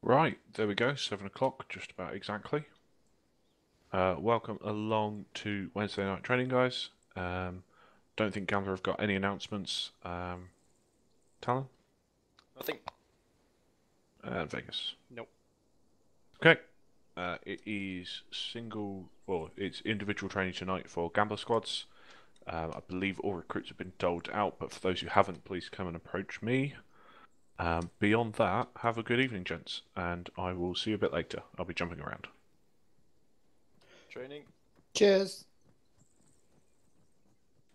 Right, there we go, 7 o'clock, just about exactly. Welcome along to Wednesday night training, guys. Don't think Gambler have got any announcements. Talon? Nothing. Vegas. Nope. Okay. It is it's individual training tonight for Gambler squads. I believe all recruits have been doled out, but for those who haven't, please come and approach me. Beyond that, have a good evening, gents, and I will see you a bit later. I'll be jumping around. Training. Cheers.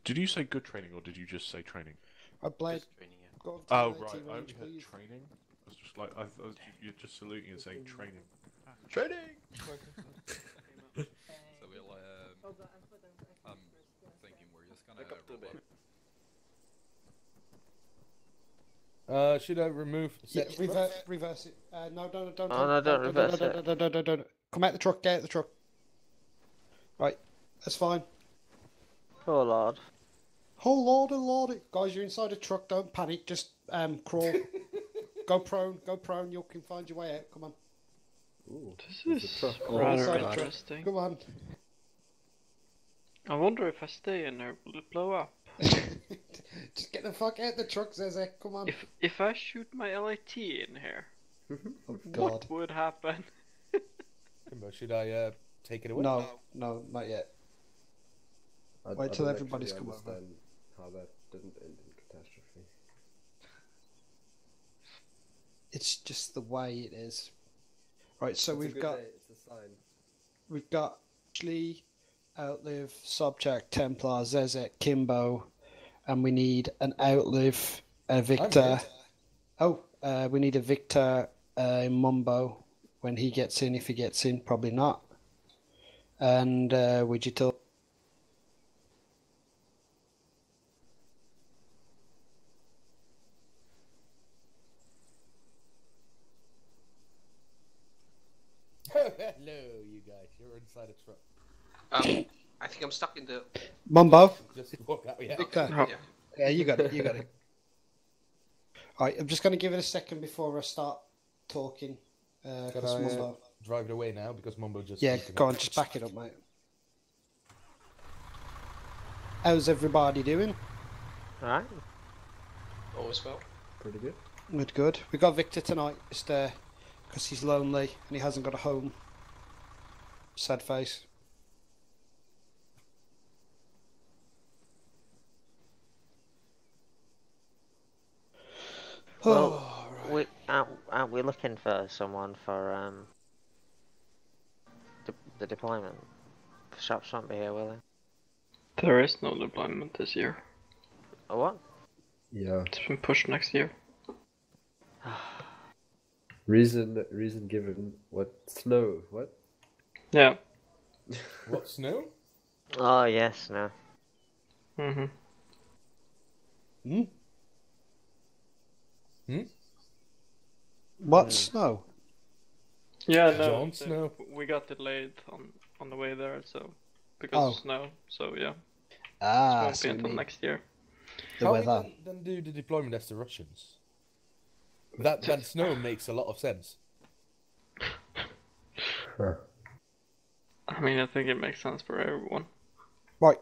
Did you say good training, or did you just say training? I played. Just training, yeah. Oh, right. I only heard training. I was just like, you're just saluting and saying training. Training! So we'll, I'm thinking we're just gonna Back up to the bed. Should I remove? Reverse it. No, don't. Oh, no, don't reverse it. Don't. Come out the truck. Get out the truck. Right, that's fine. Oh lord. Oh lordy, guys, you're inside a truck. Don't panic. Just crawl. Go prone. You can find your way out. Come on. Ooh, This is Inside rather the truck. interesting. Come on. I wonder if I stay in there, will it blow up? Just get the fuck out the truck, Zezek. Come on. If I shoot my LIT in here, Oh God. what would happen? Kimbo, should I take it away? No, not yet. Wait till everybody's come over. How that didn't end in catastrophe. It's just the way it is. Right, so It's a we've good got day, it's a sign. Ashley, Outlive, Sobjack, Templar, Zezek, Kimbo, and we need an Outlive, a Victor. We need a Victor Mumbo when he gets in, if he gets in, probably not. And Wigital. Hello, you guys. You're inside a truck. I think I'm stuck in the... Mumbo. Just walk out, yeah. Victor. Oh. Yeah, you got it. Alright, I'm just going to give it a second before I start talking. Can 'cause I Mumbo... drive it away now because Mumbo just. Yeah, beaten go up. on, just back it up, mate. How's everybody doing? Alright. Always well. Pretty good. Good. We got Victor tonight, just because he's lonely and he hasn't got a home. Sad face. Well, right. aren't we looking for someone for the deployment? The shops won't be here, will they? There is no deployment this year. Or what? Yeah. It's been pushed next year. Reason given. What? Snow. What? Yeah. What, snow? Oh yes, no. Mm-hmm. What snow? Yeah, no. Jon Snow. We got delayed on the way there, so because of Oh. snow. So yeah, it Ah, won't so be you until mean next year. the How weather. we then do the deployment as the Russians? That snow makes a lot of sense. Huh. I mean, I think it makes sense for everyone. Right.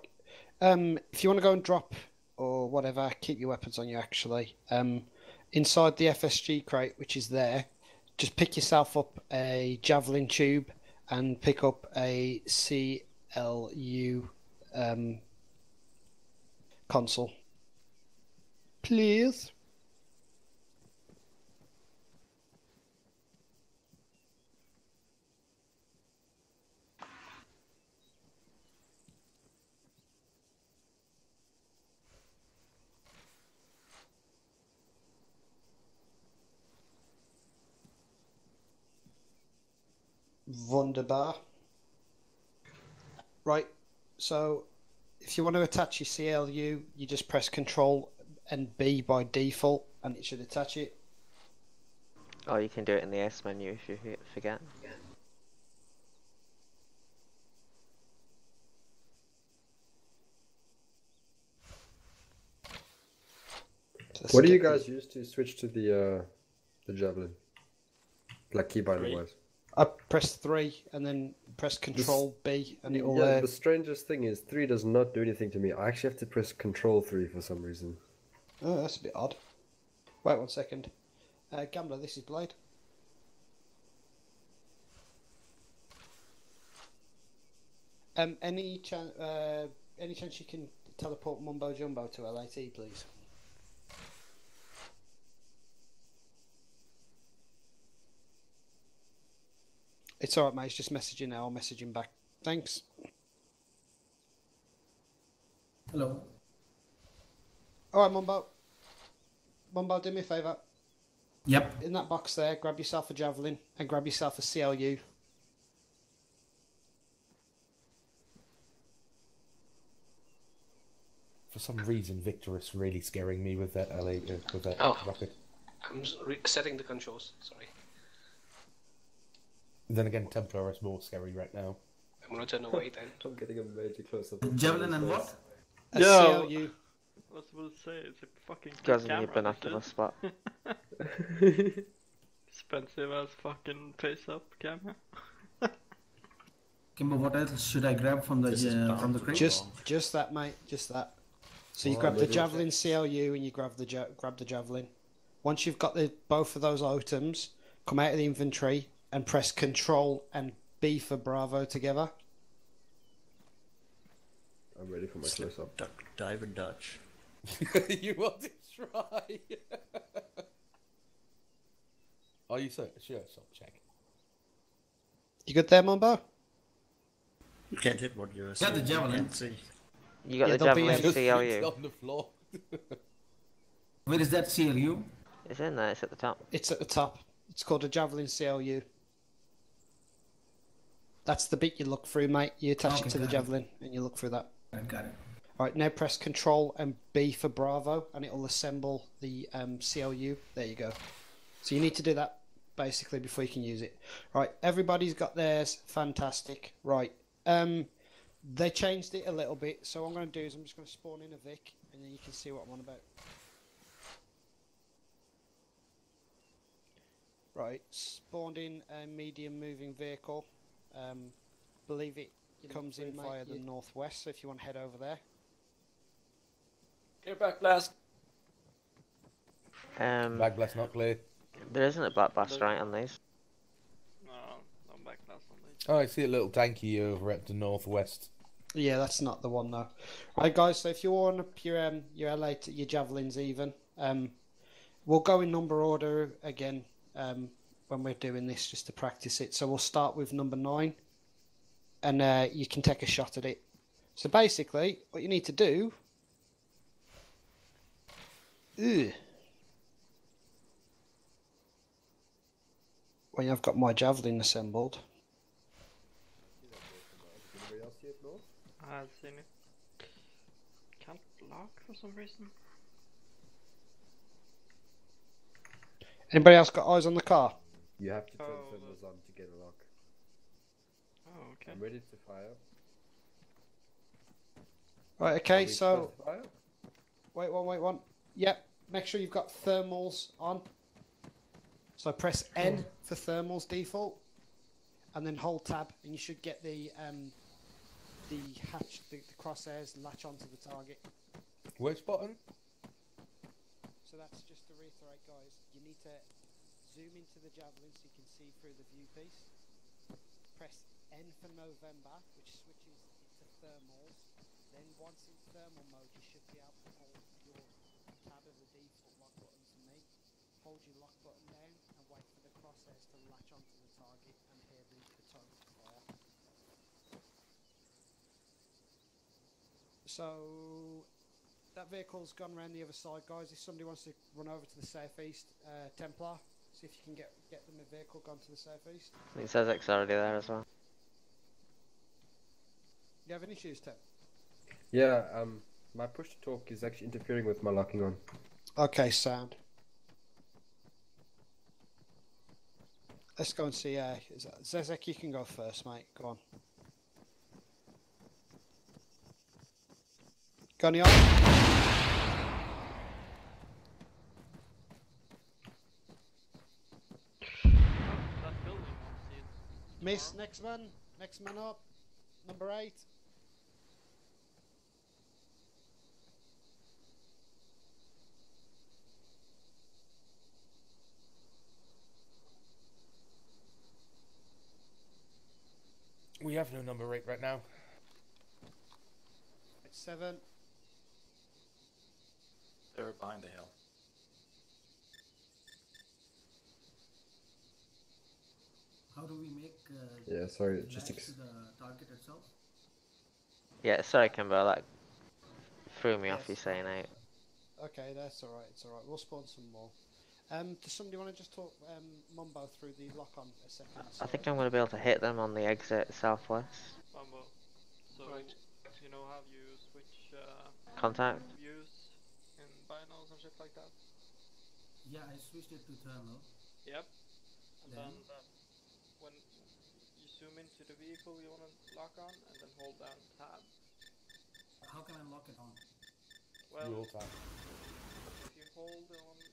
If you want to go and drop or whatever, keep your weapons on you actually. Inside the FSG crate, which is there, just pick yourself up a javelin tube and pick up a CLU console. Please. Wunderbar. Right, so if you want to attach your CLU, you just press Control and B by default, and it should attach it. Or you can do it in the S menu if you forget. Let's What do you get guys use to switch to the javelin? Like keybind Three. wise. I press 3 and then press Control B and it will. Yeah, the strangest thing is 3 does not do anything to me. I actually have to press Control 3 for some reason. Oh, that's a bit odd. Wait 1 second. Gambler, this is Blade. Any chance you can teleport Mumbo Jumbo to LAT, please? It's alright, mate. He's just messaging now. I'll message him back. Thanks. Hello. Alright, Mumbo. Mumbo, do me a favour. Yep. In that box there, grab yourself a javelin and grab yourself a CLU. For some reason, Victor is really scaring me with that Oh. Oh. rocket. I'm setting the controls. Sorry. Then again, Templar is more scary right now. I'm gonna turn away then. I'm getting a major close up. Javelin and what? A Yo. CLU. I was supposed to say it's a fucking good Doesn't camera. need binocular this is. spot. Expensive as fucking face up camera. Kimbo, what else should I grab from the crate? Just that, mate. Just that. So you grab the javelin CLU and you grab the javelin. Once you've got both of those items, come out of the inventory and press Control and B for Bravo together. I'm ready for my close up. Duck, dive, and Dutch. You want to try? Are you so sure? So check. You good there, Mumbo? You can't hit what you're Yeah, the saying. javelin. Can't see. You got Yeah, the there'll be javelin a- CLU. on the floor. Where is that CLU? It's in there. It's at the top. It's at the top. It's called a javelin CLU. That's the bit you look through, mate. You attach Okay, it to the got it. javelin and you look through that. I got it. Right, now press Control and B for Bravo, and it'll assemble the CLU. There you go. So you need to do that basically before you can use it. Right, everybody's got theirs. Fantastic. Right, they changed it a little bit. So what I'm going to do is I'm just going to spawn in a Vic, and then you can see what I'm on about. Right, spawned in a medium moving vehicle. Believe it comes in via the northwest. So if you want to head over there. Get back, blast. Bag blast not clear. There isn't a black blast right on these. No, no backlash on these. Oh, I see a little tanky over at the northwest. Yeah, that's not the one though. Right, guys. So if you want your LA your javelins even, we'll go in number order again when we're doing this just to practice it. So we'll start with number 9, and you can take a shot at it. So basically, what you need to do. When I've got my javelin assembled. Anybody else see it north? I've seen it. Can't block for some reason. Anybody else got eyes on the car? You have to turn Oh, thermals on to get a lock. Oh, okay. I'm ready to fire. Right. Are Okay. we So supposed to fire? wait one. Yep. Make sure you've got thermals on. So press N for thermals default, and then hold tab, and you should get the hatch, the crosshairs latch onto the target. Which button? So that's just to reiterate, guys. You need to zoom into the javelin so you can see through the view piece. Press N for November, which switches it to thermals. Then once in thermal mode, you should be able to hold your tab as a default lock button to me. Hold your lock button down and wait for the crosshairs to latch onto the target and hear the turret fire. So that vehicle's gone around the other side, guys. If somebody wants to run over to the southeast, Templar, see if you can get them a vehicle gone to the southeast. I think Zezek's already there as well. You have any issues, Tem? Yeah, my push to talk is actually interfering with my locking on. Okay, sound. Let's go and see. Zezek, you can go first, mate. Go on. Gunny on. Miss, next man up. Number 8. We have no number 8 right now. 7. They're behind the hill. How do we make Yeah, sorry, latch just to the target itself? Yeah, sorry, Kimbo, that threw me off Yes. you saying 8. Okay, that's alright, it's alright. We'll spawn some more. Does somebody want to just talk Mumbo through the lock-on a second? I think I'm going to be able to hit them on the exit southwest. Mambo. So, Right. you know how you switch Contact? views in binos and shit like that? Yeah, I switched it to thermal. Yep. And Then? then when you zoom into the vehicle you want to lock on, and then hold down tab. How can I lock it on? Well, Dual tap. if you hold on tab,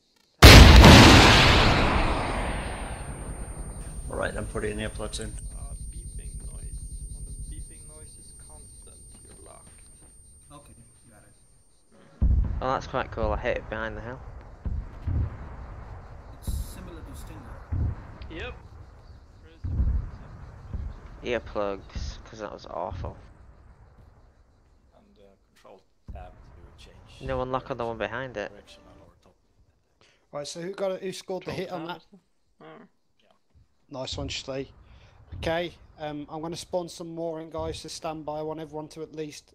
Alright, I'm putting earplugs in. beeping noise. When the beeping noise is constant, you're locked. Okay, got it. Oh, that's quite cool. I hit it behind the hill. It's similar to Stinger. Yep. Earplugs, because that was awful. And control tab to change. No one lock on the one behind it. Direction on our top. Right, so who scored the hit on that? Nice one, Schlee. Okay, I'm going to spawn some more in, guys, to stand by. I want everyone to at least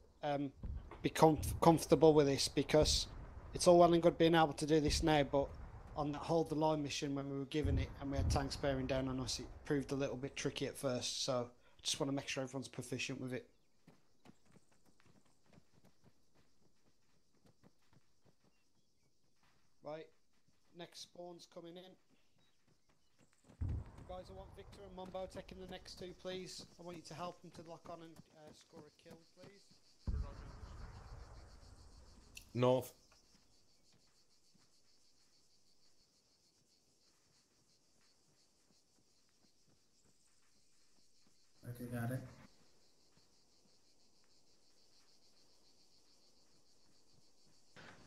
be comfortable with this, because it's all well and good being able to do this now, but on that hold the line mission when we were given it and we had tanks bearing down on us, it proved a little bit tricky at first, so just want to make sure everyone's proficient with it. Right, next spawn's coming in. Guys, I want Victor and Mumbo taking the next 2, please. I want you to help them to lock on and score a kill, please. North. Okay, got it.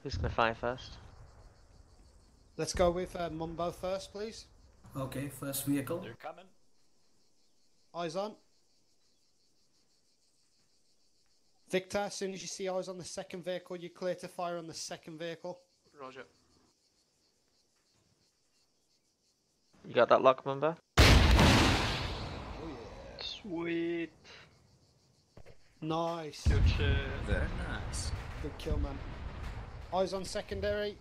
Who's going to fire first? Let's go with Mumbo first, please. Okay, first vehicle. They're coming. Eyes on. Victor, as soon as you see eyes on the second vehicle, you're clear to fire on the second vehicle. Roger. You got that lock, Mumbo? Oh yeah. Sweet. Nice. Good shit. Very nice. Good kill, man. Eyes on secondary.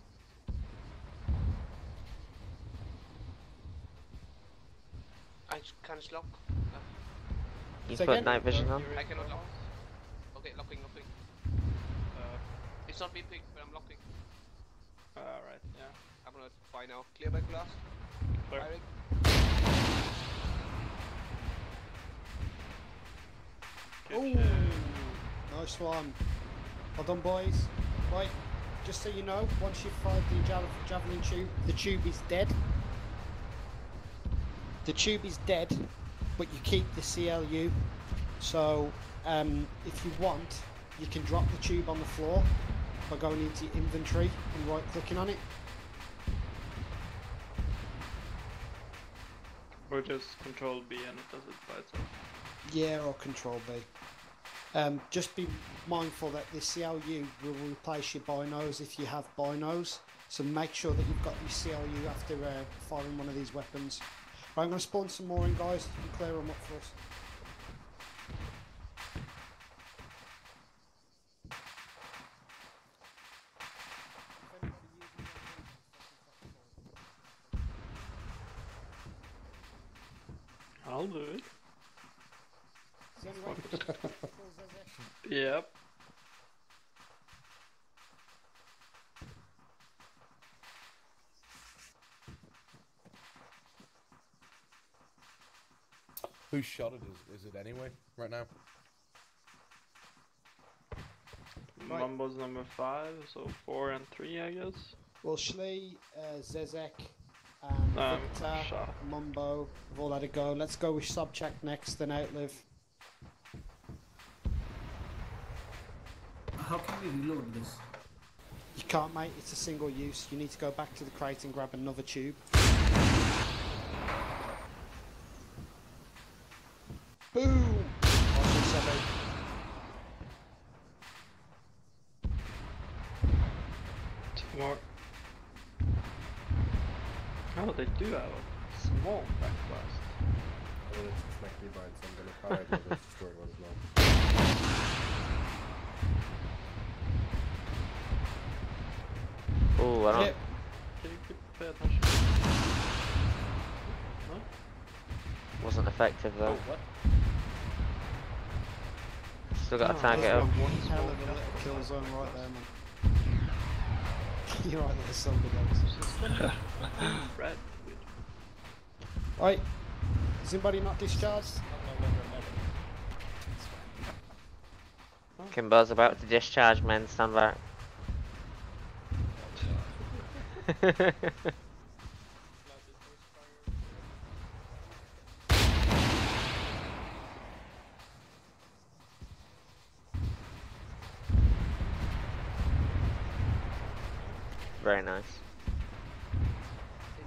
I can't lock. You Say put again? night vision on? I cannot lock. Okay, locking. It's not beeping, but I'm locking. Alright, yeah. I'm gonna fire now. Clear back glass. Clear. Firing. Good Ooh, shit. nice one. Well done, boys. Right, just so you know, once you've fired the javelin tube, the tube is dead. The tube is dead, but you keep the CLU. So, if you want, you can drop the tube on the floor by going into your inventory and right-clicking on it. Or just control B and it does it by itself. Yeah, or Control B. Just be mindful that the CLU will replace your binos if you have binos. So make sure that you've got your CLU after firing one of these weapons. Right, I'm going to spawn some more in, guys. You can clear them up for us. I'll do it. Is there any way you can pull Zezek? Yep. Whose shot it is it anyway, right now? Right. Mumbo's number 5, so 4 and 3, I guess. Well, Schlee, Zezek, and Victor, shot. Mumbo, we've all had a go. Let's go with Subject next, then Outlive. How can we reload this? You can't, mate. It's a single use. You need to go back to the crate and grab another tube. Boom! Two more. Oh, they do have a small backblast. Oh, it's just my keybind, so I'm gonna fire the other short one as well. Ooh, I don't. Yep. Can you pay attention? No? Wasn't effective though. Oh, what? Still got a Oh, target that's up. one Hell small of a little backblast. kill zone right there, man. You're right there, somebody else. Red. Right. Is anybody not discharged? Kimbo's about to discharge, men. Stand back. Very nice.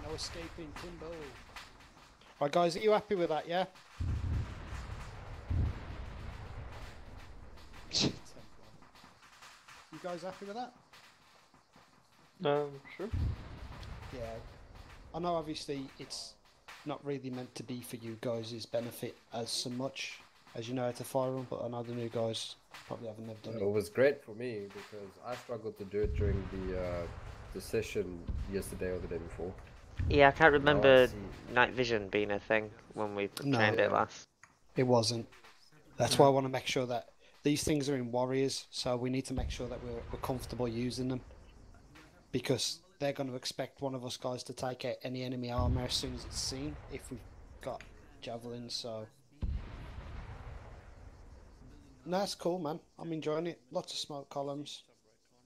No escaping Kimbo. Right, guys, are you happy with that, yeah? You guys happy with that? Sure. Yeah. I know obviously it's not really meant to be for you guys' benefit as so much as you know how to fire them, but I know the new guys probably haven't never done It it. was great for me because I struggled to do it during the session yesterday or the day before. Yeah, I can't Now I remember see- night vision being a thing when we No. trained it last. It wasn't. That's why I want to make sure that these things are in Warriors, so we need to make sure that we're comfortable using them. Because they're going to expect one of us guys to take out any enemy armor as soon as it's seen, if we've got javelins, so... No, that's cool, man. I'm enjoying it. Lots of smoke columns.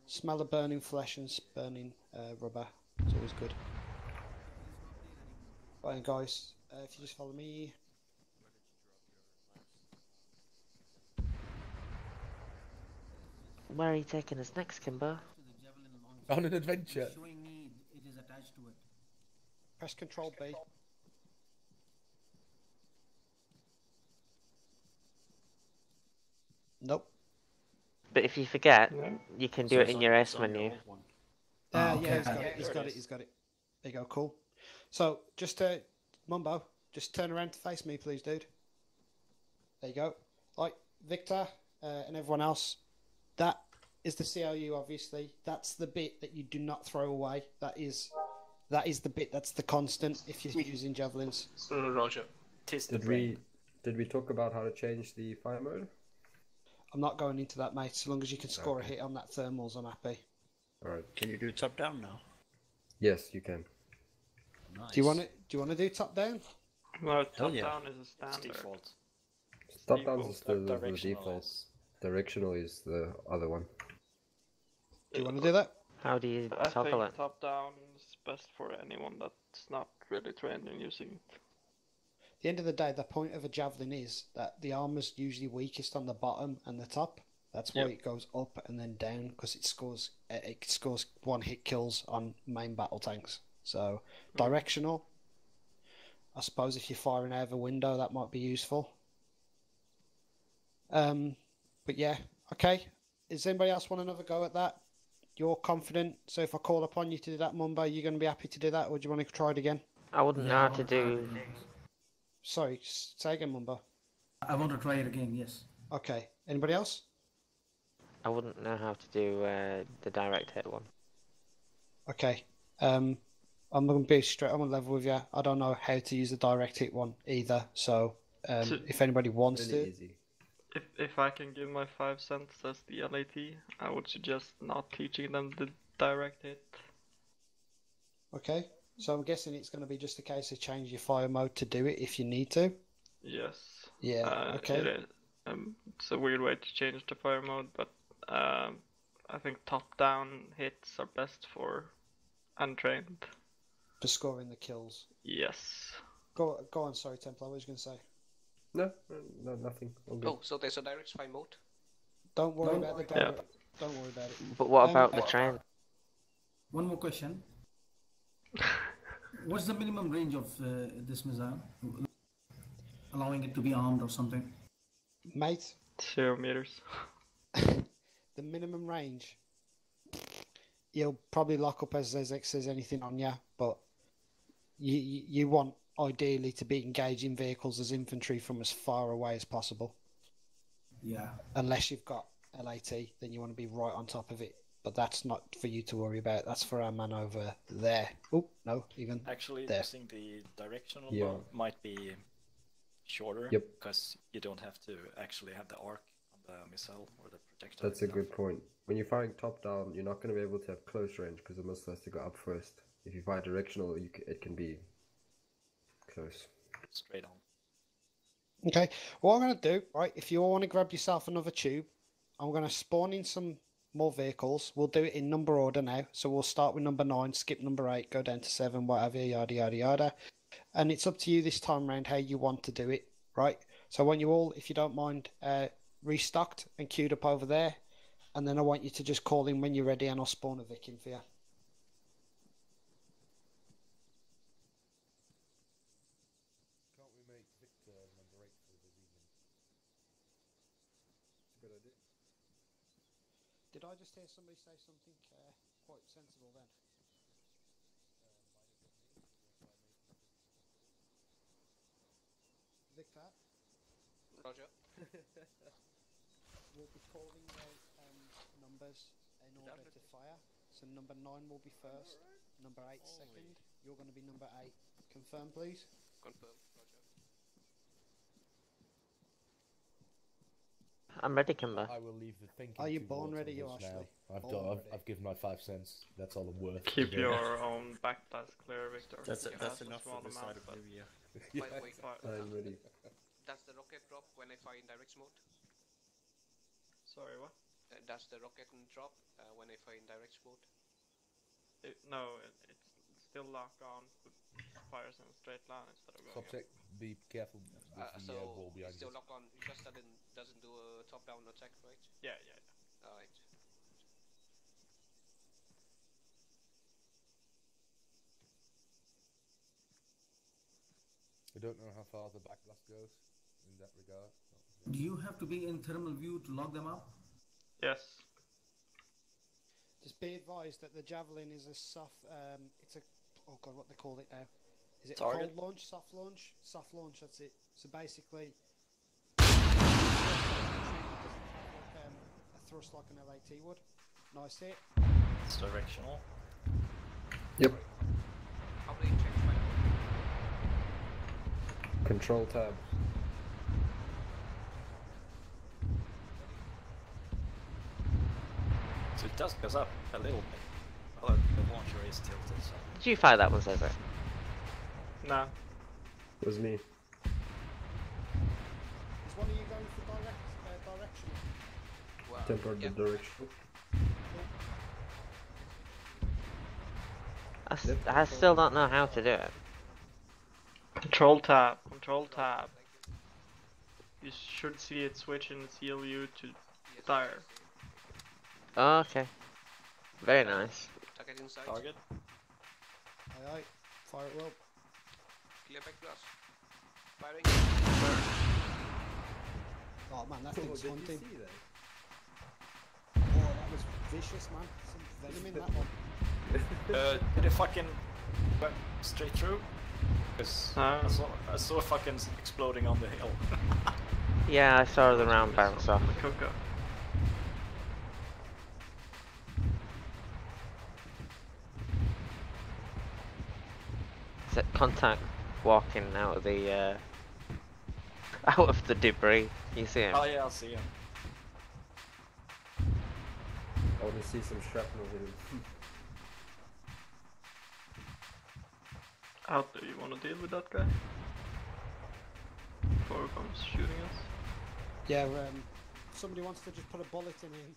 Smell of burning flesh and burning rubber. It's always good. Right, guys, if you just follow me... Where are you taking us next, Kimbo? On an adventure. Showing me it is attached to it. Press Control B. Nope. But if you forget, Yeah. you can do it in your S menu. Yeah, okay. he's got it. He's got it. He's got it. There you go. Cool. So just Mumbo, just turn around to face me, please, dude. There you go. Right, Victor and everyone else. That is the CLU. Obviously, that's the bit that you do not throw away. That is the bit. That's the constant if you're using javelins. Roger. Tis the Did brain. we talk about how to change the fire mode? I'm not going into that, mate. So long as you can score a hit on that thermals, I'm happy. Alright. Can you do top down now? Yes, you can. Nice. Do you want to do top down? No, top yeah. down is a It's standard. default. Top down is the Directional default. is- Directional is the other one. Do you want to do that? How do you I toggle think it? top down is best for anyone that's not really trained in using it. At the end of the day, the point of a javelin is that the armor's usually weakest on the bottom and the top. That's why Yep. it goes up and then down, because it scores one hit kills on main battle tanks. So directional. I suppose if you're firing out of a window, that might be useful. But yeah, okay. Does anybody else want another go at that? You're confident, so if I call upon you to do that, Mumbo, you're going to be happy to do that, or do you want to try it again? I wouldn't know how to do. Sorry, say again, Mumbo. I want to try it again, yes. Okay. Anybody else? I wouldn't know how to do the direct hit one. Okay. I'm gonna be straight. I'm gonna level with you. I don't know how to use the direct hit one either. So, if anybody wants Really to, easy. If I can give my 5 cents as the LAT, I would suggest not teaching them the direct hit. okay. So I'm guessing it's gonna be just a case of change your fire mode to do it if you need to. Yes. Yeah. Okay. It is. It's a weird way to change the fire mode, but I think top-down hits are best for untrained. for scoring the kills. Yes. Go on, sorry, Templar, what was you going to say? No, nothing. All good. Oh, so there's a direct spy mode. Don't worry about the Yeah. direct. Don't worry about it. But what about the train? One more question. What's the minimum range of this missile? Allowing it to be armed or something? Mate, 0 meters. the minimum range. You'll probably lock up as there's anything on you, but you want ideally to be engaging vehicles as infantry from as far away as possible. Yeah. Unless you've got LAT, then you want to be right on top of it. But that's not for you to worry about. That's for our man over there. Oh, no, even Actually, there. using the directional Yeah. bow might be shorter. Yep. Because you don't have to actually have the arc on the missile or the projectile. That's a itself. good point. When you're firing top down, you're not going to be able to have close range because the missile has to go up first. If you fire directional, it can be close. Straight on. Okay, what I'm going to do, right, if you all want to grab yourself another tube, I'm going to spawn in some more vehicles. We'll do it in number order now. So we'll start with number 9, skip number 8, go down to 7, whatever, yada, yada, yada. And it's up to you this time round how you want to do it, right? So I want you all, if you don't mind, restocked and queued up over there. And then I want you to just call in when you're ready and I'll spawn a Vic in for you. Can't we make Victor number 8 for the evening? Good idea. Did I just hear somebody say something quite sensible then? Victor, Roger. we'll be calling out numbers in order to fire. So number 9 will be first, number 8 second. You're going to be number 8. Confirm, please. Confirm. Roger. I'm ready, Kimber. I will leave the thinking. Are you to born Walter ready, you now. Ashley? I've Born done. ready. I've given my 5 cents. That's all I'm worth. Keep your own backblast clear, Victor. That's Yeah, that's a enough small for this amount, side of but New Year. Yeah, Wait, I'm ready. does the rocket drop when I fire in direct mode? Sorry, what? Does the rocket drop when I fire in direct mode? No, it's still locked on. But fires in a straight line instead of going up. Subject, be careful with the wall So behind it's still us. lock on, just that it doesn't do a top-down attack, right? Yeah. Alright. I don't know how far the backblast goes in that regard. Do you have to be in thermal view to lock them up? Yes. Just be advised that the Javelin is a soft, it's a, oh god, what they call it now. Is it a Target? cold launch, soft launch? Soft launch, that's it. So basically, a thrust like an LAT would. Nice hit. It's directional. Yep. How do you change my mode? Control tab. So it does goes up a little bit. Although the launcher is tilted, so. Did you fire that one, Cesar? No. It was me. Is one of you going for directional? Well, Tempered yeah. the direction. I still don't know how to do it. Control tab. Control tab. You should see it switch in CLU to Yes, tire. Oh, okay. Very nice. Target inside. Target? Aye aye. Fire it well. Clear back blast. Firing. Oh man, that Oh, thing's did you hunting. see that? Oh, that was vicious, man. Some venom in that one. Did it fucking went straight through? Because I saw it fucking exploding on the hill. Yeah, I saw the round bounce off. Coco. Is it contact walking out of the out of the debris? You see him? Oh yeah, I'll see him. I want to see some shrapnel hit him. How do you want to deal with that guy? Before he comes shooting us? Yeah, somebody wants to just put a bullet in him.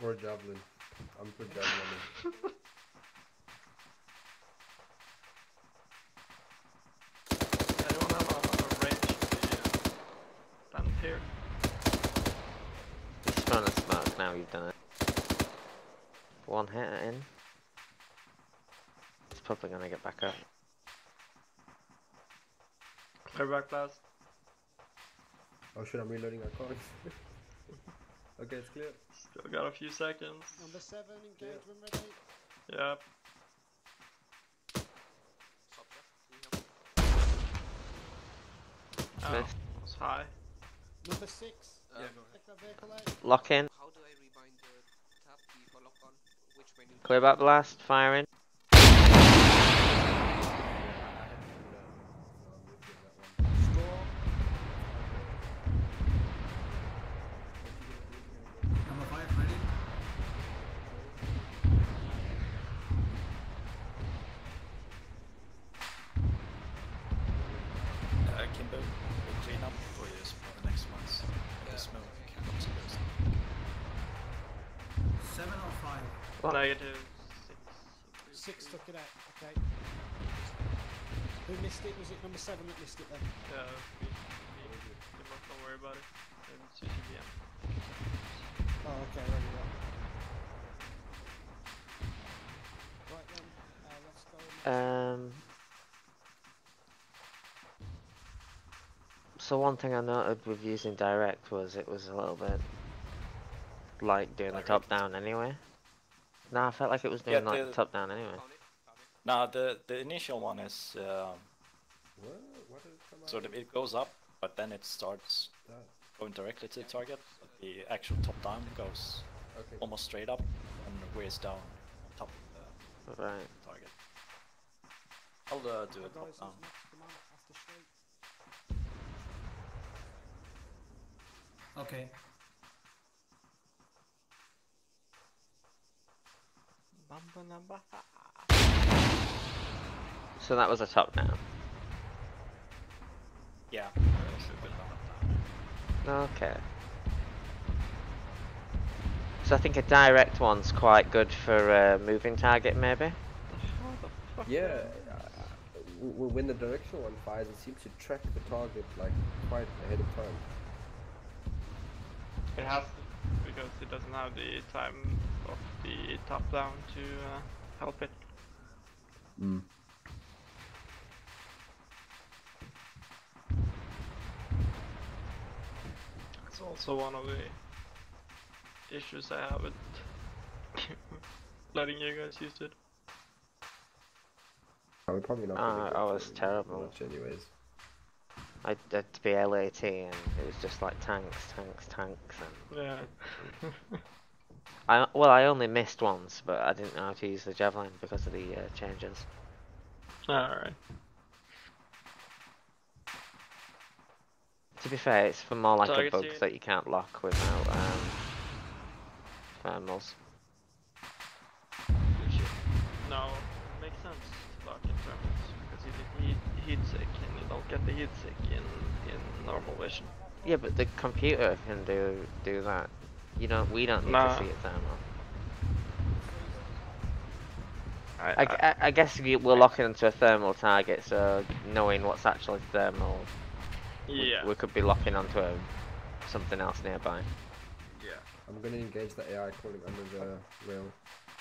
Or javelin. I'm put javelin in. you've done it. One hit in. It's probably gonna get back up. Clear back blast. Oh shit, I'm reloading my cards. Okay, it's clear. Still got a few seconds. Number 7, engage when ready. Yep. Oh, Missed. that was high. Number 6, Yeah, take that vehicle out. Lock in. How do I rebind the tab key for lock on? Which menu? Clear back blast. Firing. Number 5 ready. Kimbo, we'll clean up for you for the next ones. The smoke comes first. 7 or 5? What? Negative 6 took it out, okay. Who missed it? Was it number 7 that missed it then? Yeah, don't worry about it. It's CCBM. Oh, okay, there we go. Right then, let's go. So one thing I noted with using direct was it was a little bit like doing the top down anyway. No, I felt like it was doing Yeah, like the top down anyway. Nah, the initial one is What did it come out? sort of, it goes up, but then it starts going directly to the target. But the actual top down goes Okay. almost straight up and weighs down on top of the Right. target. I'll do a Guys, top who's down. next? Come on, after straight. Okay. So that was a top down. Yeah. Okay. So I think a direct one's quite good for a moving target, maybe. Yeah, when the directional one fires, it seems to track the target like quite ahead of time. It has to, because it doesn't have the time of the top down to help it. Mm. It's also one of the issues I have with letting you guys use it. We're probably not. I was terrible. Much anyways. I had to be LAT and it was just like tanks, and Yeah. I only missed once, but I didn't know how to use the javelin because of the changes. Alright. To be fair, it's for more like a Target bug seed. that you can't lock without thermals. No, it makes sense to lock in thermals because you need heat sick and you don't get the heat sick in normal vision. Yeah, but the computer can do that. We don't need to see it thermal. I guess we'll lock it into a thermal target, so knowing what's actually thermal, Yeah. we could be locking onto something else nearby. Yeah. I'm gonna engage the AI crawling under the rail.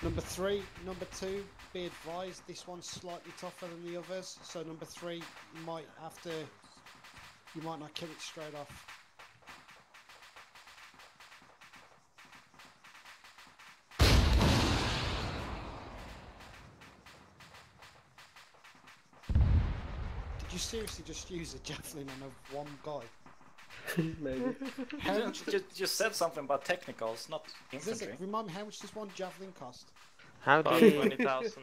Number 3, number 2, be advised this one's slightly tougher than the others, so number 3 might have to, you might not kill it straight off. Did you seriously just use a javelin on a one guy? Maybe. How much? Just said something about technicals, not infantry. Zizek, remind me, how much does one javelin cost? How About do 20,000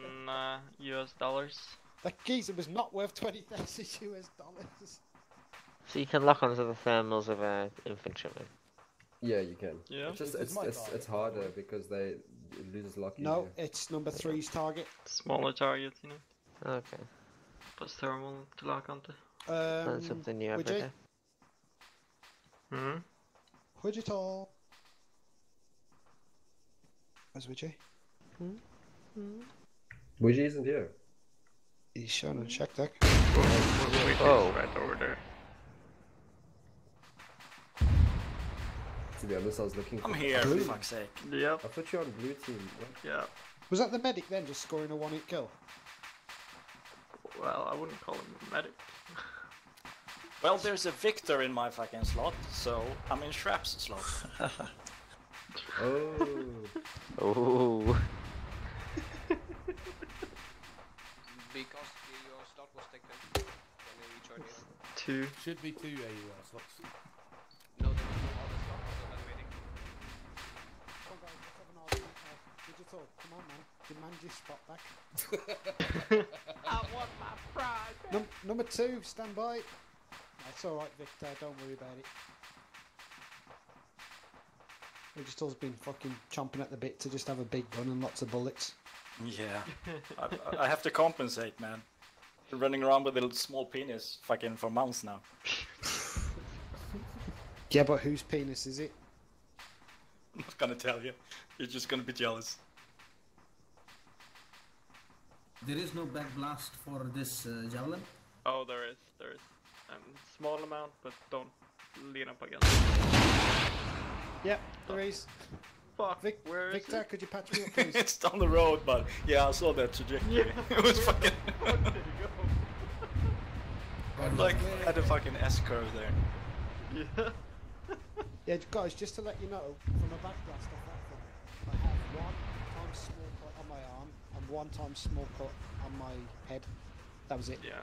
US dollars. That geezer was not worth 20,000 US dollars. So you can lock onto the thermals of an infantryman? Yeah, you can. Yeah. It's just It's my target, it's harder because it loses lock. No, easier. it's number 3's target. Smaller targets, you know. Okay. Plus thermal to lock onto. Learn something new every would you? day. Hmm? Wigital. Where's Widgie? Ouija isn't here. He's shown on check deck. Oh. Right over there. To be honest, I was looking for... I'm here, for fuck's sake. Yep. I put you on blue team. What? Yeah. Was that the medic then, just scoring a one-hit kill? Well, I wouldn't call him a medic. Well, there's a Victor in my fucking slot, so I'm in Shrap's slot. Oh. Oh. Because your slot was taken when you rejoined it. 2. Should be 2 AUR slots. No, there was no other slot other than waiting. Come on, guys, let's have an argument now. Digital, come on, man. Demand your spot back. I want my pride. Number 2, stand by. That's alright, Victor, don't worry about it. Digital's been fucking chomping at the bit to just have a big gun and lots of bullets. Yeah. I have to compensate, man. Been running around with a little small penis fucking for months now. Yeah, but whose penis is it? I'm not gonna tell you. You're just gonna be jealous. There is no back blast for this javelin. Oh, there is. Small amount, but don't lean up against it. Yeah, there is. Fuck, where is Victor, it? could you patch me up, please? It's down the road, but yeah, I saw that trajectory. Yeah. It was fucking Where did it go? like had a fucking S curve there. Yeah. Yeah, guys, just to let you know, from a backblast of that thing, I have 1 time small cut on my arm and 1 time small cut on my head. That was it. Yeah.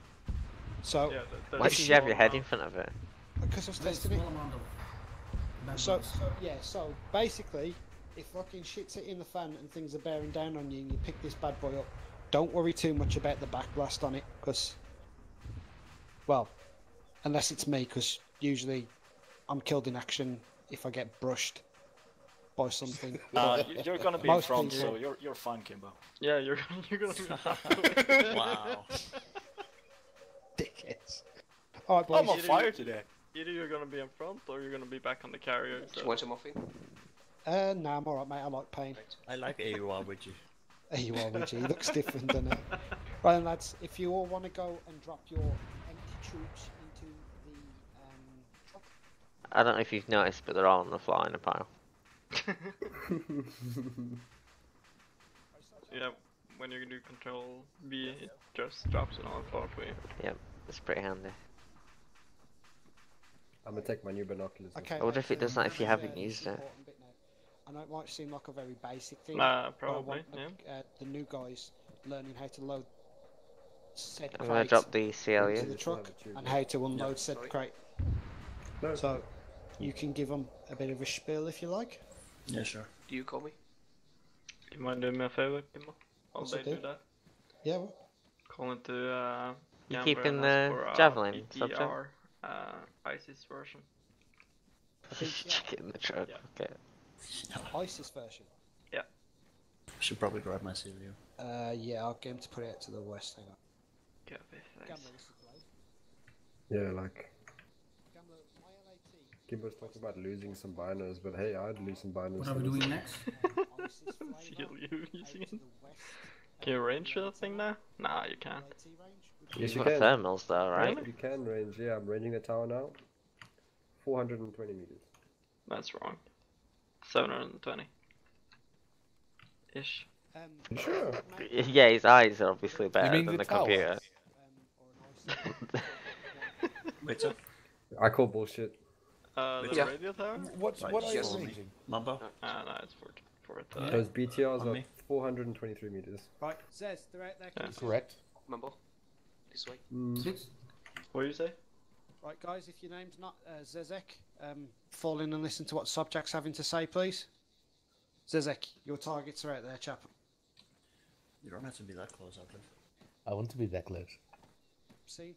So, Yeah, Why did you have your head in front of it? because I was There's a testing it. small amount of back So, blast. so basically, if fucking shit's hitting the fan and things are bearing down on you and you pick this bad boy up, don't worry too much about the backblast on it, because, well, unless it's me, because usually I'm killed in action if I get brushed by something. You're gonna be Most in front, people- so you're fine, Kimbo. Yeah, you're gonna be Wow. Dickheads. Alright, boys. I'm on fire today. Either you're gonna be in front or you're gonna be back on the carrier. Do So. you want some muffin? Nah, I'm alright, mate. I like pain. I like AUR with you. There you are, Richie. He looks different, doesn't it? Right, then, lads, if you all want to go and drop your empty troops into the truck. I don't know if you've noticed, but they're all on the floor in a pile. Yeah, when you do control B, it just drops it on the floor for you. Yep, it's pretty handy. I'm gonna take my new binoculars. Okay. I wonder if it does that if you haven't used it. Important bit now. I know it might seem like a very basic thing. Nah, but I probably, want the new guys learning how to load said I'm gonna crate drop the into CLU. the truck and how to unload said crate. No. So you can give them a bit of a spiel if you like. Yeah, sure. Do you call me? You mind doing me a favor, Kimbo? I'll What's it do do? that. Yeah. Well, Call into You Gambler keeping and the ask for, javelin ETR, subject? ISIS version. Check it in the truck. Yeah. Okay. ISIS version. Yeah. Should probably grab my CLU. Yeah, I'll get him to put it out to the west. Hang on. Yeah, thanks. Gambler, this is Blade. Yeah, like Gambler, my LAT. Kimbo's talking about losing some binos, but hey, I'd lose some binos. What are we doing next? ISIS flavor CLU out using to it. the west. Can you range that thing now? Nah, you can't. LAT range. Yes, You've you got can. thermals though, right? Really? You can range. Yeah, I'm ranging the tower now. 420 meters. That's wrong. 720. Ish. Sure. Yeah, his eyes are obviously better mean than the the computer. Wait, so I call bullshit. The Yeah. radio tower? What Right, are you yes. ranging? Mambo? No, it's for it. Those BTRs On are me. 423 meters. Right, Zez, they're out there. Can you see? Correct. Mumbo? This way. Mm. 6? What do you say? Right, guys, if your name's not Zezek, fall in and listen to what Sobjak's having to say, please. Zezek, your targets are out there, chap. You don't have to be that close, I believe. I want to be that close. See?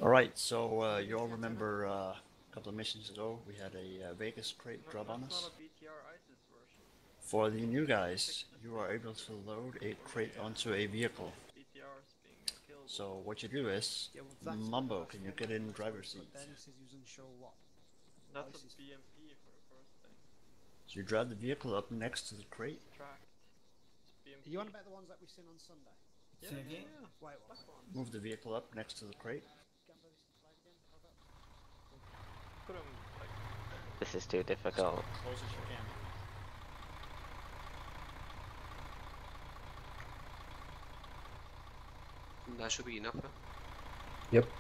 Alright, so you all remember a couple of missions ago, we had a Vegas crate drop on us. Not a BTR ISIS version. For the new guys, you are able to load a crate onto a vehicle. BTR's being killed. So what you do is, Yeah, well, that's the Mambo, first can you thing. get in driver's But seat? then he says he was unsure what. That's ISIS. a BMP for the first thing. So you drive the vehicle up next to the crate. Tracked. It's BMP. Are you on about the ones that we've seen on Sunday? Yeah, Say yeah, again? yeah. Wait, what? Move the vehicle up next to the crate. Gambler, this is Blade again. Hold up. Put him This is too difficult. Close as you can. That should be enough. Huh? Yep. Is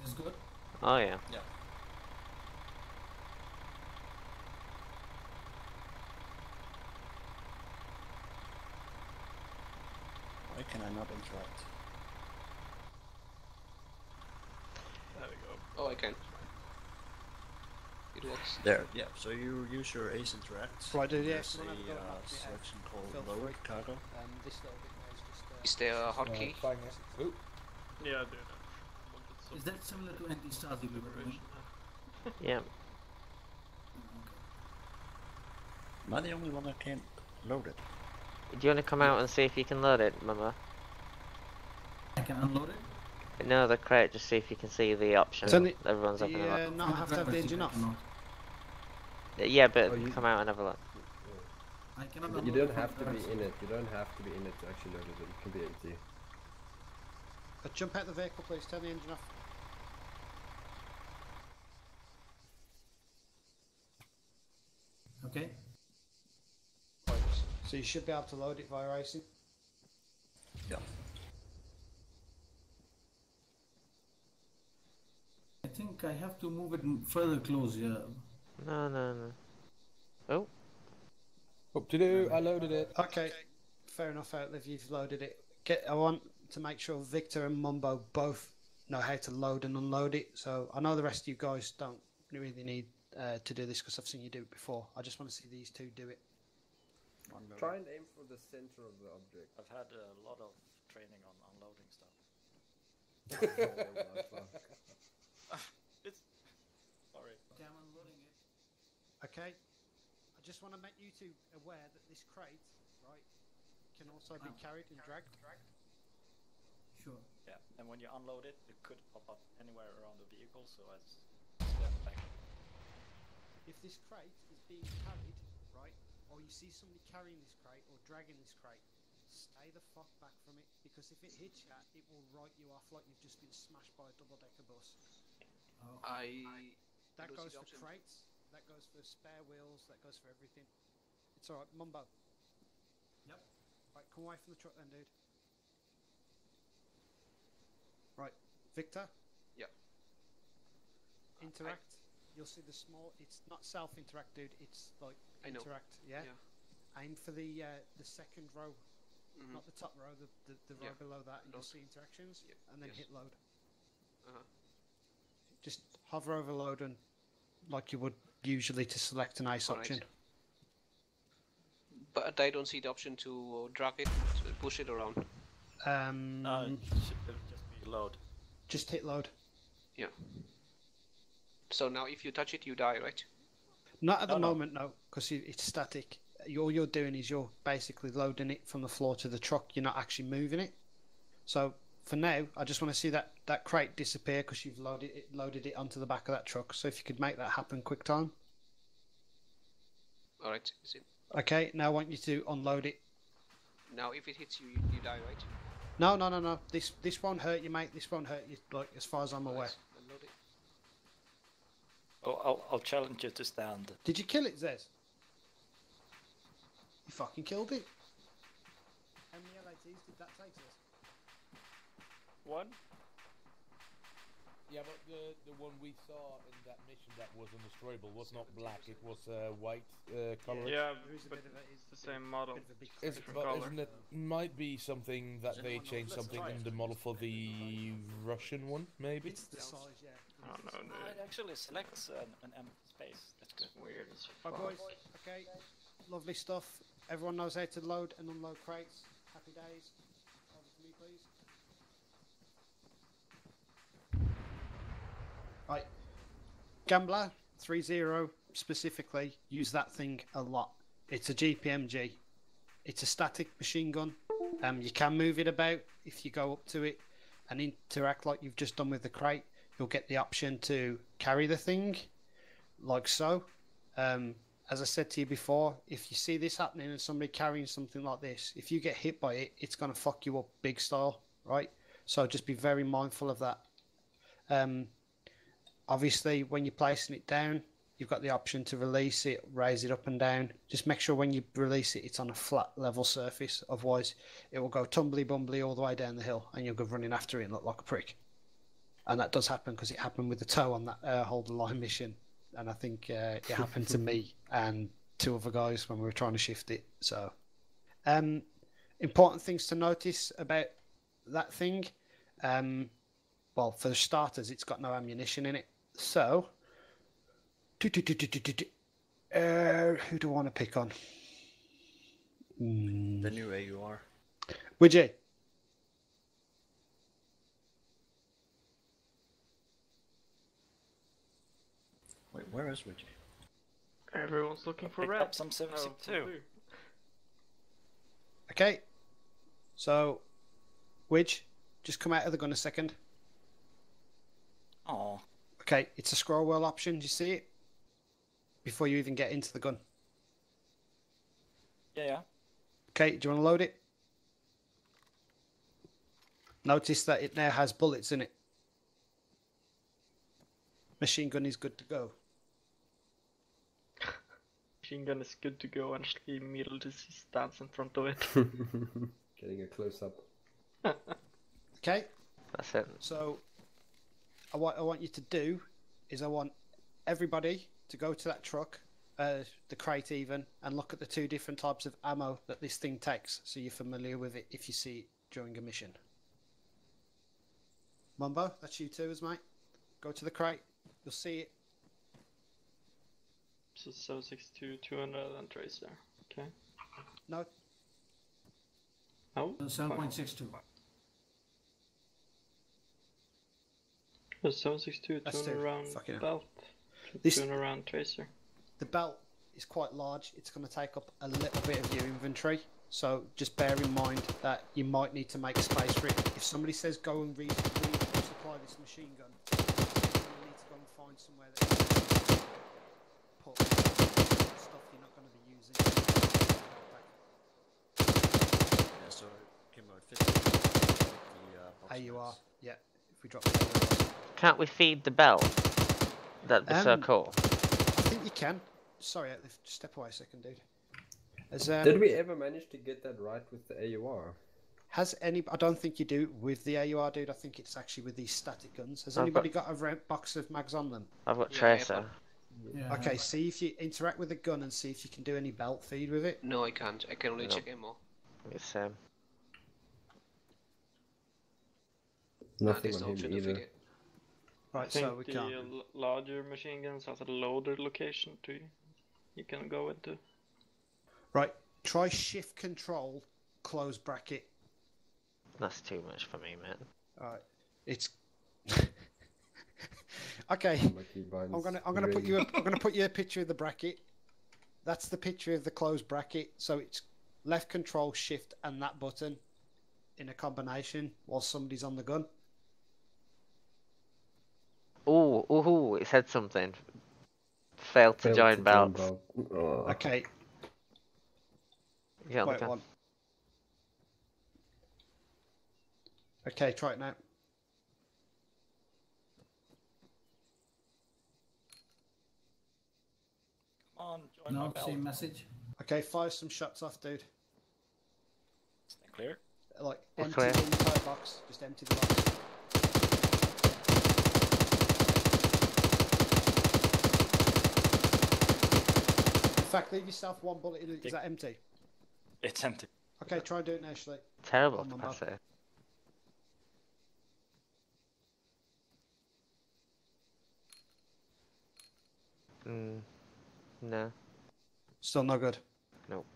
this good? Oh yeah. Yeah. Why can I not interact? There we go. Oh, I can. It works. There, yeah. So you use your ace interact. Right, dude, yeah, There's if you wanna a go back to the selection called feel lower free. cargo. This little bit there is just. Is there a hotkey? Fine, yeah. Ooh. Yeah, dude. I wanted some Is that similar to anti-stars we were doing? liberation. Yeah. Am I the only one that can't load it? Do you want to come out and see if you can load it, Mama? I can unload it? No, the crate, just see if you can see the option. It's only- Everyone's up Do in you the look. not have to have the engine off? Yeah, but Oh, you- come out and have a look. I cannot You unload don't it have from to be the in it. You don't have to be in it to actually load it. It can be empty. Jump out the vehicle, please. Turn the engine off. Okay. So you should be able to load it via racing. Yeah. I think I have to move it further close, yeah. No. Oh. Up to do. I loaded it. Okay. Fair enough, Outlive. You've loaded it. I want to make sure Victor and Mumbo both know how to load and unload it. So I know the rest of you guys don't really need to do this because I've seen you do it before. I just want to see these two do it. Try and aim for the center of the object. I've had a lot of training on unloading stuff. It's sorry. Okay, I'm unloading it. Okay. I just want to make you two aware that this crate, right, can also be carried and dragged. Sure. Yeah, and when you unload it, it could pop up anywhere around the vehicle, so I step back. If this crate is being carried, right, or you see somebody carrying this crate or dragging this crate, stay the fuck back from it, because if it hits you, it will write you off like you've just been smashed by a double-decker bus. Oh. That don't goes see the for option. crates, that goes for spare wheels, that goes for everything. It's alright, Mumbo. Yep. Right, come away from the truck then, dude. Right, Victor? Yep. Interact. You'll see the small. It's not self-interact, dude. It's like I know. interact. Yeah. Aim for the second row, not the top row. The row Yeah. below that, and you'll Load. see interactions, Yep. and then Yes. hit load. Uh-huh. Just hover over load and like you would usually to select an ace Alright. option. But I don't see the option to drag it, to push it around. It should just be load. Just hit load. Yeah. So now if you touch it, you die, right? Not at the No. moment, no, because it's static. All you're doing is you're basically loading it from the floor to the truck. You're not actually moving it. So for now, I just want to see that crate disappear because you've loaded it onto the back of that truck. So if you could make that happen quick time. Alright, is it? Okay, now I want you to unload it. Now if it hits you, you die, right? No. This won't hurt you, mate. This won't hurt you, like, as far as I'm aware. Unload it. Oh, I'll challenge you to stand. Did you kill it, Zez? You fucking killed it. How many LATs did that take us? One? Yeah, but the one we saw in that mission that was undestroyable was not black. It was white color. Yeah, There is a but bit of a, it's the same model. bit of a big It's, difference. but color. isn't it might be something that they changed Let's something try in it. the model for the Russian one, maybe? It's the size, yeah. I don't know, It dude. actually selects an empty space. That's good. Weird as Right, fuck. boys. Okay, lovely stuff. Everyone knows how to load and unload crates. Happy days. Over to me, please. Right. Gambler 3-0 specifically, use that thing a lot. It's a GPMG. It's a static machine gun. You can move it about if you go up to it and interact like you've just done with the crate. You'll get the option to carry the thing, like so. As I said to you before, if you see this happening and somebody carrying something like this, if you get hit by it, it's going to fuck you up big style, right? So just be very mindful of that. Obviously, when you're placing it down, you've got the option to release it, raise it up and down. Just make sure when you release it, it's on a flat, level surface. Otherwise, it will go tumbly-bumbly all the way down the hill, and you'll go running after it and look like a prick. And that does happen because it happened with the tow on that Hold the Line mission. And I think it happened to me and 2 other guys when we were trying to shift it. So, important things to notice about that thing. Well, for starters, it's got no ammunition in it. So, who do I want to pick on? The new AUR. Would you? Wait, where is Richie? Everyone's looking for Pick red. up some 762. Okay. So, Widge, just come out of the gun a second. Oh. Okay, it's a scroll wheel option. Do you see it? Before you even get into the gun. Yeah. Okay, do you want to load it? Notice that it now has bullets in it. Machine gun is good to go. Machine gun is good to go, and she immediately stands in front of it. Getting a close up. Okay. That's it. So, what I want you to do is I want everybody to go to that truck, the crate even, and look at the 2 different types of ammo that this thing takes, so you're familiar with it if you see it during a mission. Mumbo, that's you too, mate. Go to the crate. You'll see it. So 762, 200, and Tracer. Okay. No. Oh. 7.62. 762, That's 200 two. round Fucking hell. belt, This- 200 round Tracer. The belt is quite large. It's going to take up a little bit of your inventory. So just bear in mind that you might need to make space for it. If somebody says go and resupply this machine gun, you're going to need to go and find somewhere that you can put stuff you're not going to be using. Yeah, so Kimbo at 50. AUR, yeah. If we drop the AUR. Can't we feed the belt? That'd be so cool. I think you can. Sorry, step away a second, dude. Did we ever manage to get that right with the AUR? I don't think you do with the AUR, dude. I think it's actually with these static guns. Has I've anybody got a box of mags on them? I've got Tracer. Yeah. Okay, see if you interact with the gun and see if you can do any belt feed with it. No, I can't. I can only No. check ammo. It's Nothing there's no on option him to feed either. it. I Right, think so we the can't. larger machine guns has a loader location too. You can go into. Right, try shift control, close bracket. That's too much for me, man. Alright, it's okay. My keybinds I'm gonna put you a picture of the bracket. That's the picture of the closed bracket. So it's left control, shift, and that button in a combination while somebody's on the gun. Ooh, it said something. Failed to join belts. Oh. Okay. Get on the Wait gun. one. Okay, try it now. Come on, join my No, belt. same message. Okay, fire some shots off, dude. Is that clear? Like, We're empty clear. the entire box. Just empty the box. In fact, leave yourself 1 bullet in it. Is that empty? It's empty. Okay, try and do it now, Ashley. Terrible Come on, Bob. capacity. No. Still no good. Nope.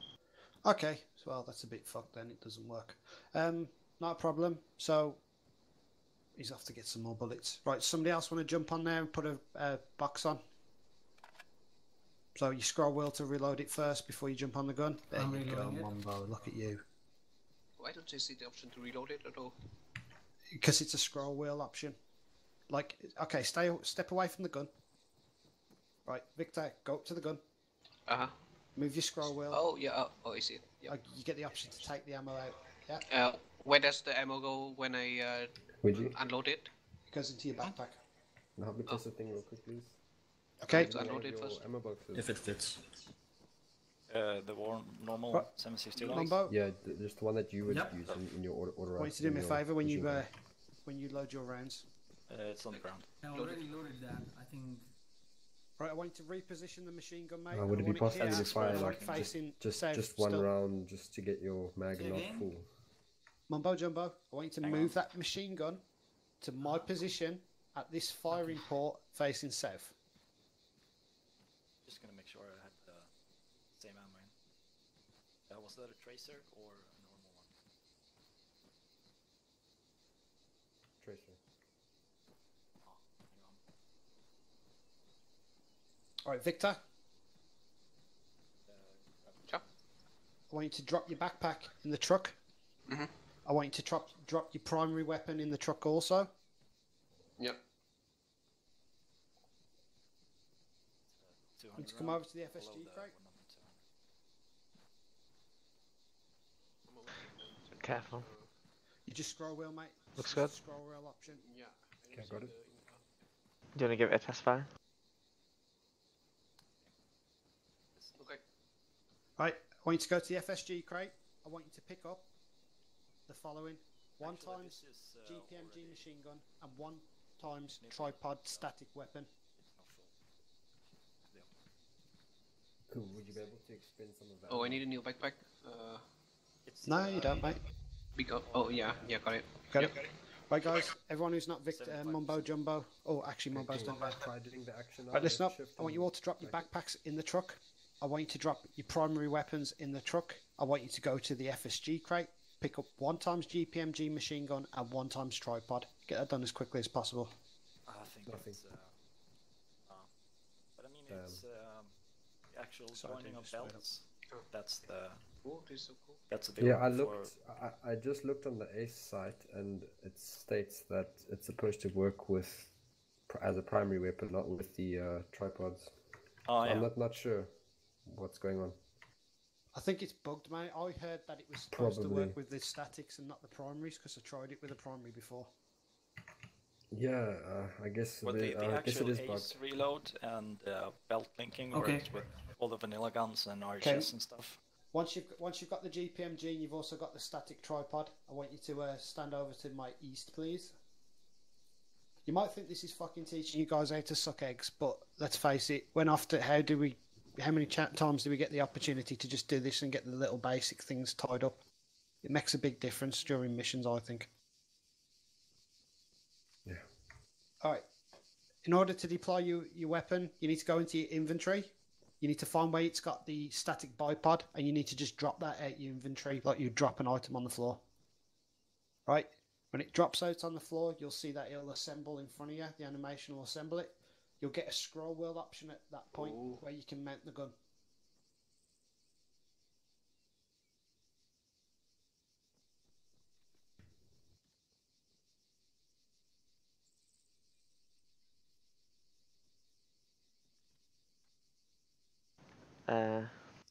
Okay, well that's a bit fucked then. It doesn't work. Not a problem. So he's off to get some more bullets. Right, somebody else want to jump on there and put a box on? So you scroll wheel to reload it first before you jump on the gun. There I'm you go, reloading it. Mumbo. Look at you. Why don't you see the option to reload it at all? Because it's a scroll wheel option. Like, okay, step away from the gun. Right, Victor, go up to the gun. Uh-huh. Move your scroll wheel. Oh, yeah. Oh, I see it. Yeah. You get the option to take the ammo out. Yeah. Where does the ammo go when I Would you? unload it? It goes into your backpack. Now help me test the thing real quick, please. Okay. So I load it first. Ammo boxes. If it fits. The normal Right. 760 Mumbo, Yeah, just the one that you would Yep. use in your order. I want you to do me a favour when you gun. load your rounds. It's on the ground. I already loaded that. I think. Right, I want you to reposition the machine gun, mate. Would it I be want possible here, to fire I want like it facing just south one still. round just to get your mag Say not again? full? Mumbo Jumbo, I want you to Hang move on. that machine gun to my position at this firing port facing south. Just gonna make sure I had the same ammo in. Was that a tracer or a normal one? Tracer. Oh, hang on. Alright, Victor, Yeah. I want you to drop your backpack in the truck. Mhm. I want you to drop your primary weapon in the truck also. Yep. You need to come over to the FSG crate. Careful. You just scroll wheel, mate. Looks It's just good. a scroll wheel option. Yeah. Okay, got it. Do you want to give it a test fire? Okay. Right, I want you to go to the FSG crate. I want you to pick up the following: one Actually, times this is, GPMG already- machine gun and one times tripod static weapon. It's not full. Yeah. Cool. Would you be able to expend some of that? Oh, I need a new backpack. It's, No, you don't, mate. Oh, yeah, got it. Got Yep. it. Right, guys. Everyone who's not Victor, 75%. Mumbo Jumbo. Oh, actually, Mumbo's done that. Try doing the action. Right, listen up. I want you all to drop your backpacks in the truck. I want you to drop your primary weapons in the truck. I want you to go to the FSG crate, pick up one times GPMG machine gun and one times tripod. Get that done as quickly as possible. I think Nothing. it's. But I mean, Damn. it's the actual Sorry, joining dude, of just wait up. belts. That's the. Oh, this is so cool. That's the Yeah, I for- looked. I just looked on the ACE site, and it states that it's supposed to work with as a primary weapon, not with the tripods. Oh yeah. I'm not sure what's going on. I think it's bugged, mate. I heard that it was supposed to Probably. work with the statics and not the primaries because I tried it with a primary before. Yeah, I guess. But the I guess it actual is ace bugged. reload and belt linking Okay. works with all the vanilla guns and RHS Okay. and stuff. Once you've got the GPMG and you've also got the static tripod, I want you to stand over to my east, please. You might think this is fucking teaching you guys how to suck eggs, but let's face it. How many times do we get the opportunity to just do this and get the little basic things tied up? It makes a big difference during missions, I think. Yeah. All right. In order to deploy your weapon, you need to go into your inventory. You need to find where it's got the static bipod, and you need to just drop that out your inventory like you drop an item on the floor. Right? When it drops out on the floor, you'll see that it'll assemble in front of you. The animation will assemble it. You'll get a scroll wheel option at that point where you can mount the gun.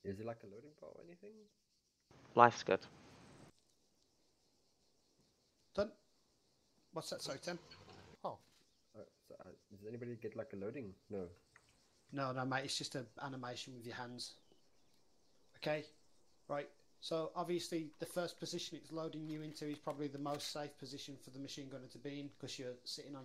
Is it like a loading bar or anything? Life's good. Done. What's that, sorry, Tim? Does anybody get like a loading? No. No, mate. It's just an animation with your hands. Okay, right. So obviously, the first position it's loading you into is probably the most safe position for the machine gunner to be in because you're sitting on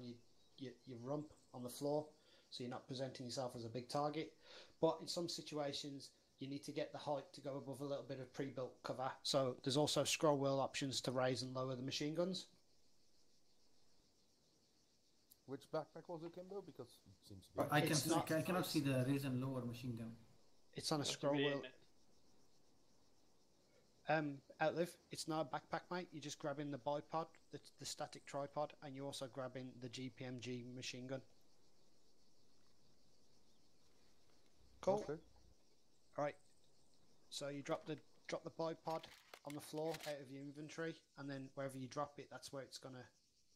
your rump on the floor, so you're not presenting yourself as a big target. But in some situations, you need to get the height to go above a little bit of pre-built cover. So there's also scroll wheel options to raise and lower the machine guns. Which backpack was it, Kimbo? Because it seems to be. I cannot see the raise and lower machine gun. It's on a scroll wheel. Outlive, it's not a backpack, mate. You're just grabbing the bipod, the static tripod, and you're also grabbing the GPMG machine gun. Cool. Okay. All right. So you drop the bipod on the floor out of your inventory, and then wherever you drop it, that's where it's gonna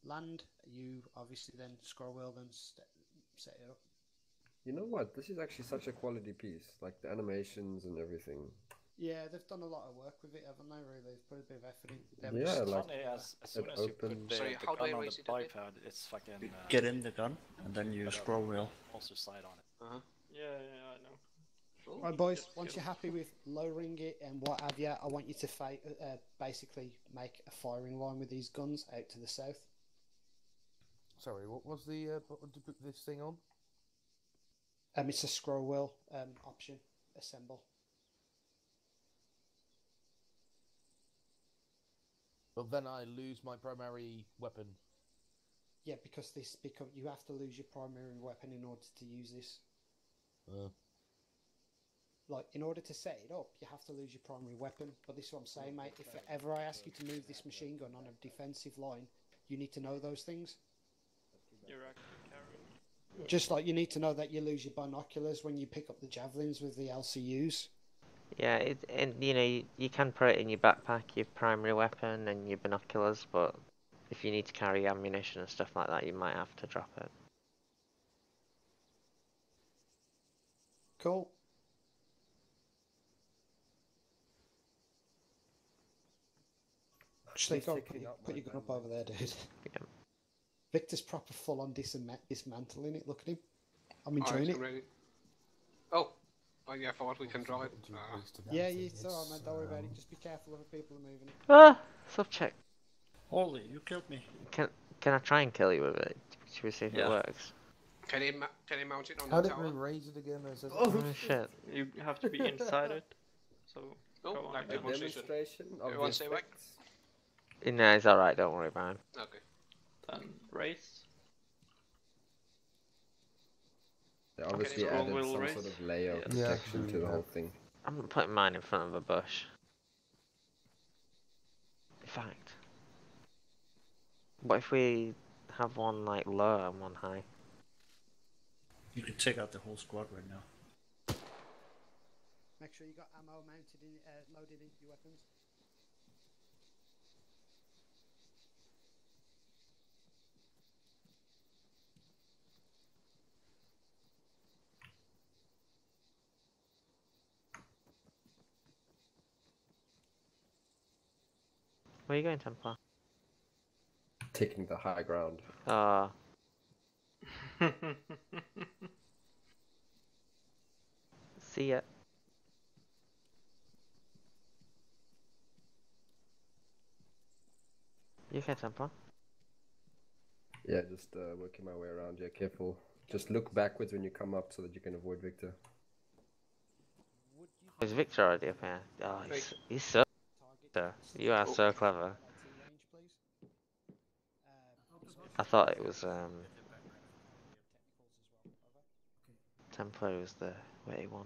land. You obviously then scroll wheel, then set it up. You know what? This is actually such a quality piece. Like the animations and everything. Yeah, they've done a lot of work with it, haven't they? Really, they've put a bit of effort in. Yeah, like Funny, as soon as you put the, Sorry, the how do I gun on raise the it a bit? bipod, it's fucking. Get in the gun, and then you scroll wheel. Also side on it. Yeah, I know. Right, boys. Once you're happy with lowering it and what have you, I want you to basically make a firing line with these guns out to the south. Sorry, what was the button to put this thing on? It's a scroll wheel option. Assemble. But then I lose my primary weapon. Yeah, because you have to lose your primary weapon in order to use this. Like, in order to set it up, you have to lose your primary weapon. But this is what I'm saying, mate. If ever I ask you to move this machine gun on a defensive line, you need to know those things. You're actually carrying. Just like you need to know that you lose your binoculars when you pick up the javelins with the LCUs. Yeah, and you know, you can put it in your backpack, your primary weapon and your binoculars, but if you need to carry ammunition and stuff like that, you might have to drop it. Cool. Actually, go put your gun up over there, dude. Yeah. Victor's proper full-on dismantling it. Look at him. I'm enjoying it. Ready. Oh, yeah, for what we can draw it. Yeah, it's alright, man. Don't worry about it. Just be careful if people are moving it. Ah, subcheck. Holy, you killed me. Can I try and kill you with it? Should we see if it works? Can he mount it on How the did we tower? raise it again? Oh shit. You have to be inside it. So Oh, go on. like A demonstration of Everyone the say back. effects. No, it's alright, don't worry about it. Okay. Then raise. They obviously Okay, added we'll some raise. sort of layer of Yeah. protection to the whole thing. I'm not putting mine in front of a bush. In fact, what if we have one like low and one high? You could take out the whole squad right now. Make sure you got ammo mounted in, loaded into your weapons. Where are you going, Templar? Taking the high ground. See ya. You okay, Templar? Yeah, just working my way around. Yeah, careful. Just look backwards when you come up so that you can avoid Victor. Is Victor already up here? Oh, he's so... You are so clever. I thought it was, Templar was the witty one.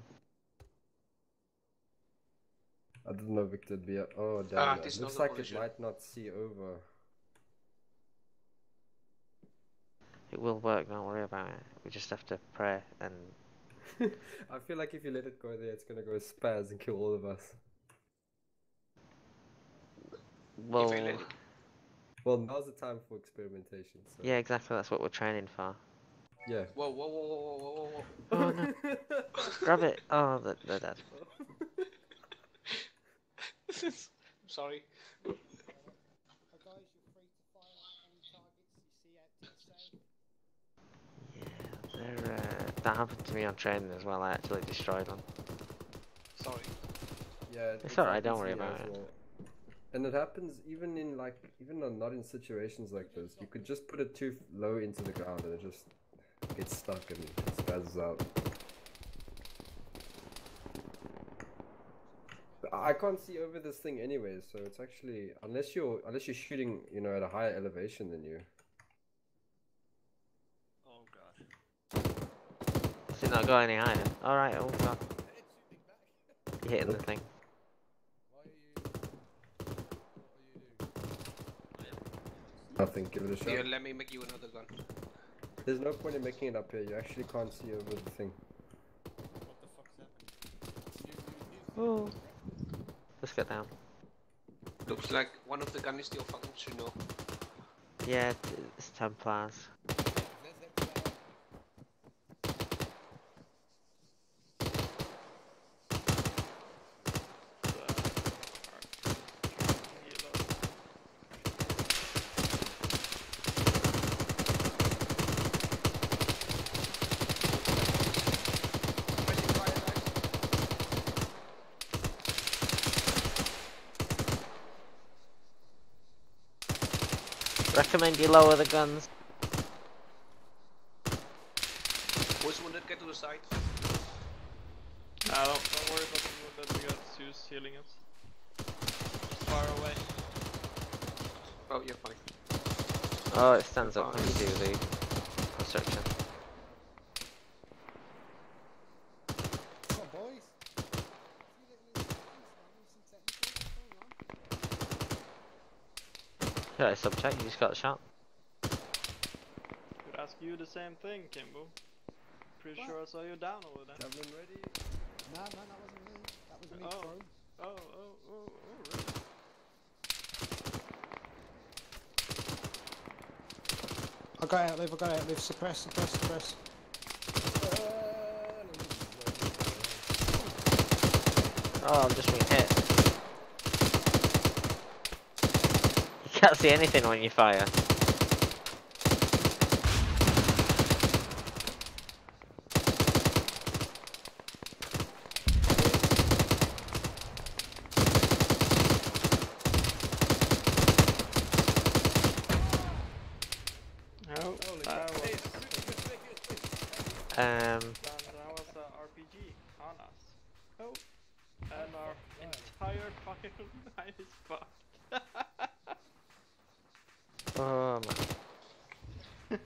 I didn't know Victor would be up. Oh, damn. this It looks is like not the it position. might not see over. It will work, don't worry about it. We just have to pray and... I feel like if you let it go there, it's gonna go spaz and kill all of us. Well, Well, now's the time for experimentation. So. yeah, exactly, that's what we're training for. Yeah. Whoa, whoa, whoa, whoa, whoa, whoa, whoa. Oh no. Grab it! Oh, they're dead. Sorry. That happened to me on training as well, I actually destroyed them. Sorry. Yeah, It's alright, happens don't to worry me about as it. well. And it happens even in not in situations like this. You could just put it too low into the ground and it just gets stuck and spazzes out. But I can't see over this thing anyway, so it's actually unless you're shooting, you know, at a higher elevation than you. Oh god. Does it not go any higher? Alright, oh god. You're hitting the thing. Nothing, give it a shot. Here, let me make you another gun. There's no point in making it up here, you actually can't see over the thing. Oh. Let's get down. Looks like one of the guns is still fucking Suno. Yeah, it's Templars. Recommend you lower the guns. Who's wounded? Get to the side. Don't worry about the wounded, we got Zeus healing us. Just far away. Oh, you're fine. Oh, it stands up when you do the construction. Come on, boys. Yeah, it's subject, you just got shot. Could ask you the same thing, Kimbo. Pretty sure I saw you down over there. Javelin ready? No, that wasn't me. That was me thrown. Really? I got outlive, suppress. Oh, I'm just being hit. You can't see anything when you fire. That was a RPG on us. Oh, and our entire fucking line is fucked. Oh man.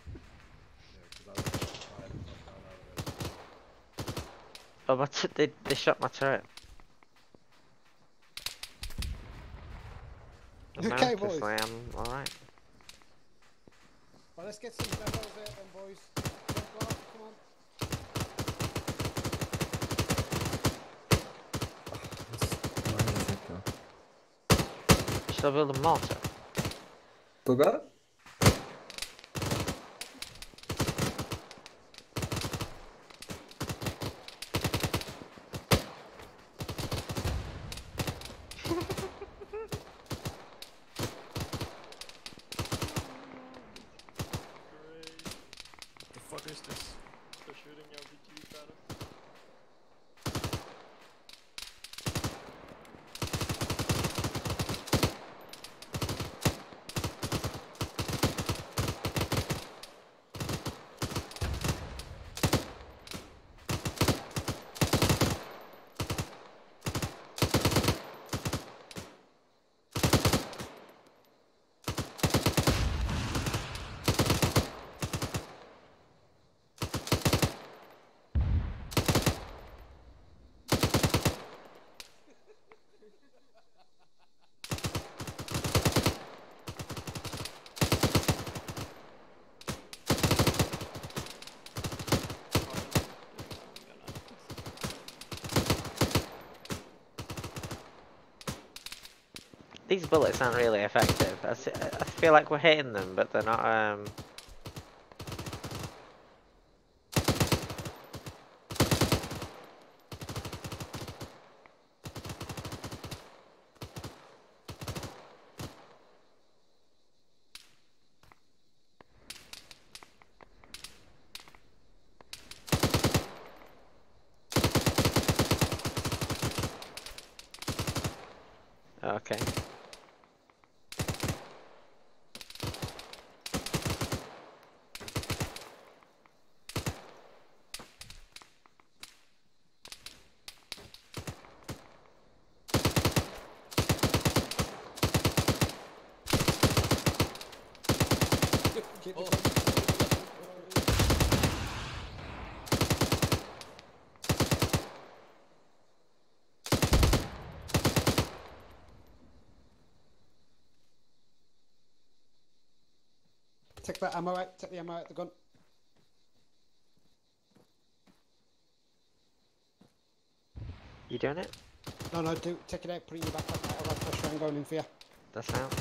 Oh, they shot my turret. Okay, boys. I am alright. Well, let's get some demos out then, boys. Come on. Should I build a mortar? Still got it? The fuck is this? They're shooting RPGs at us. These bullets aren't really effective. I feel like we're hitting them, but they're not. Okay. Take that ammo out, take the ammo out the gun. You doing it? No, take it out, put it in your backpack. I'll have fresh round going in for you. That's out.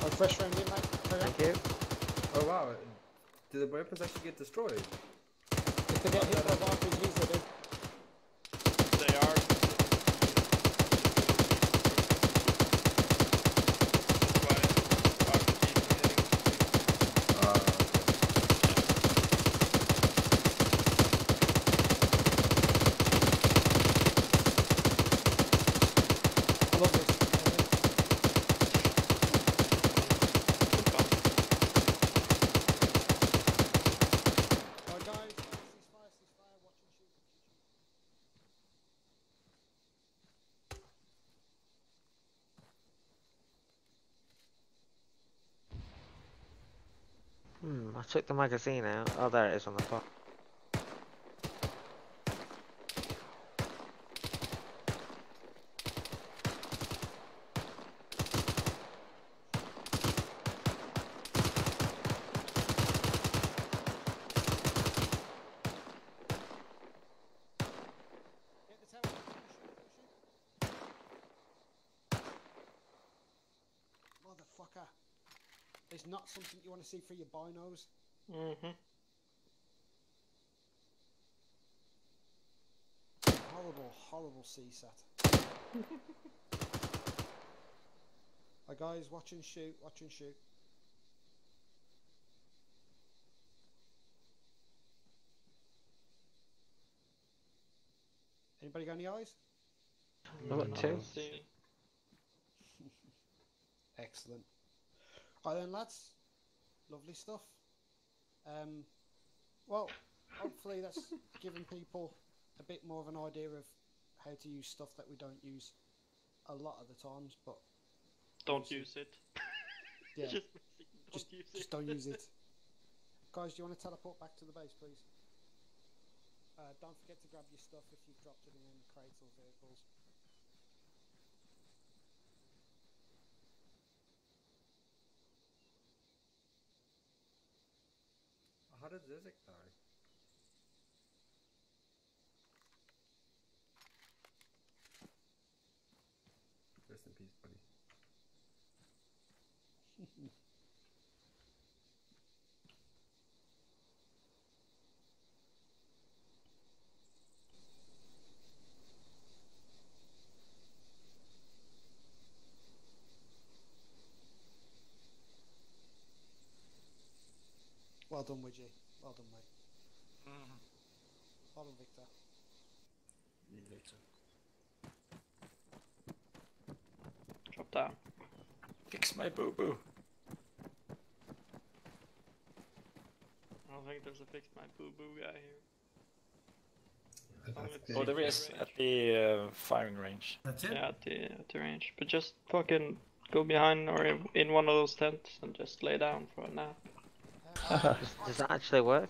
Oh, fresh round in, mate. Thank you. Oh wow, did the weapons actually get destroyed? If they get hit by RPGs, they do. They are. I love this. I took the magazine out. Oh, there it is on the top. Motherfucker. There's not something you want to see through your binos. Horrible, horrible CSAT. Hi guys, watch and shoot, watch and shoot. Anybody got any eyes? I've got two. Excellent. Alright then lads, lovely stuff. Well, hopefully that's given people a bit more of an idea of how to use stuff that we don't use a lot of the times, but don't use it. Yeah, just don't use it. Guys, do you want to teleport back to the base, please? Don't forget to grab your stuff if you've dropped it in any crates or vehicles. How did Zizek die? Rest in peace, buddy. Well done, Widgie. Well done, mate. Well done, Victor. Need Victor. Drop down. Fix my boo boo. I don't think there's a fix my boo boo guy here. Oh, there is at the firing range. That's it? Yeah, at the range. But just fucking go behind or in one of those tents and just lay down for a nap. Does that actually work?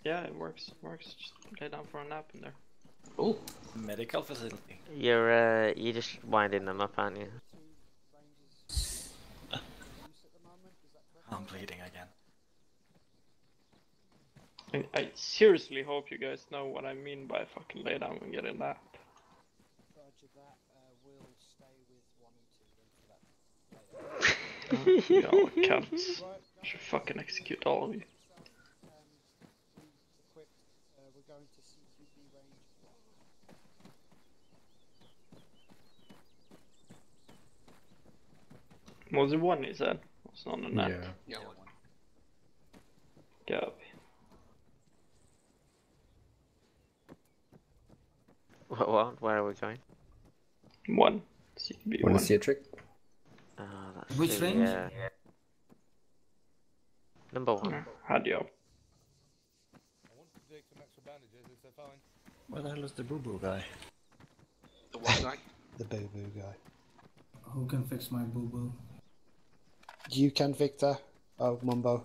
Yeah, it works. Just lay down for a nap in there. Oh, medical facility. You're just winding them up, aren't you? I'm bleeding again. I seriously hope you guys know what I mean by fucking lay down and get a nap. Roger that. We'll stay with 1 and 2 then for that. You all cunts. Should fucking execute all of you. Equipped. We're going to CQB range. Was it one he said? It's not a net. Yeah, one. Copy. What? Where are we going? One. CB Want one. to see a trick? That's Which the, range? Number 1. Had you? I want to take some extra bandages, is that fine? Where the hell is the boo boo guy? The one guy. The boo-boo guy. Who can fix my boo-boo? You can, Victor. Oh, Mumbo.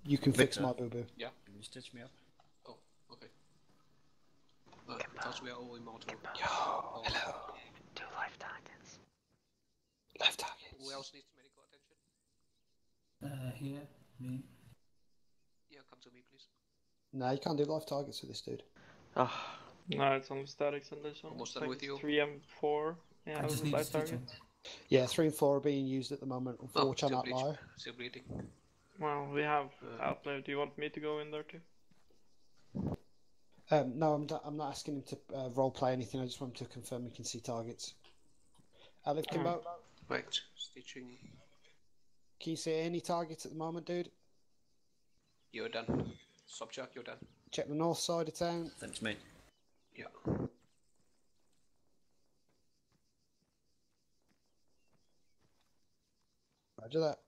You can fix Victor. my boo-boo. Yeah. Can you stitch me up? Oh, okay. Because we are all immortal. Yo, hello. 2 life targets. Life targets. Who else needs medical attention? Here, me. Yeah, come to me, please. No, you can't do life targets with this dude. Oh, No, it's only statics on this one. Almost I done think with you. 3 and 4. Yeah, I just need life to stitch targets. Yeah, 3 and 4 are being used at the moment. Oh, Unfortunately, still not bleeding. live. Still bleeding. Well, we have outlive. Do you want me to go in there too? No, I'm not asking him to roleplay anything. I just want him to confirm he can see targets. Alex Kimbo, Right, stitching. can you see any targets at the moment, dude? You're done. Subjack, you're done. Check the north side of town. Thanks, mate. Yeah. Roger that.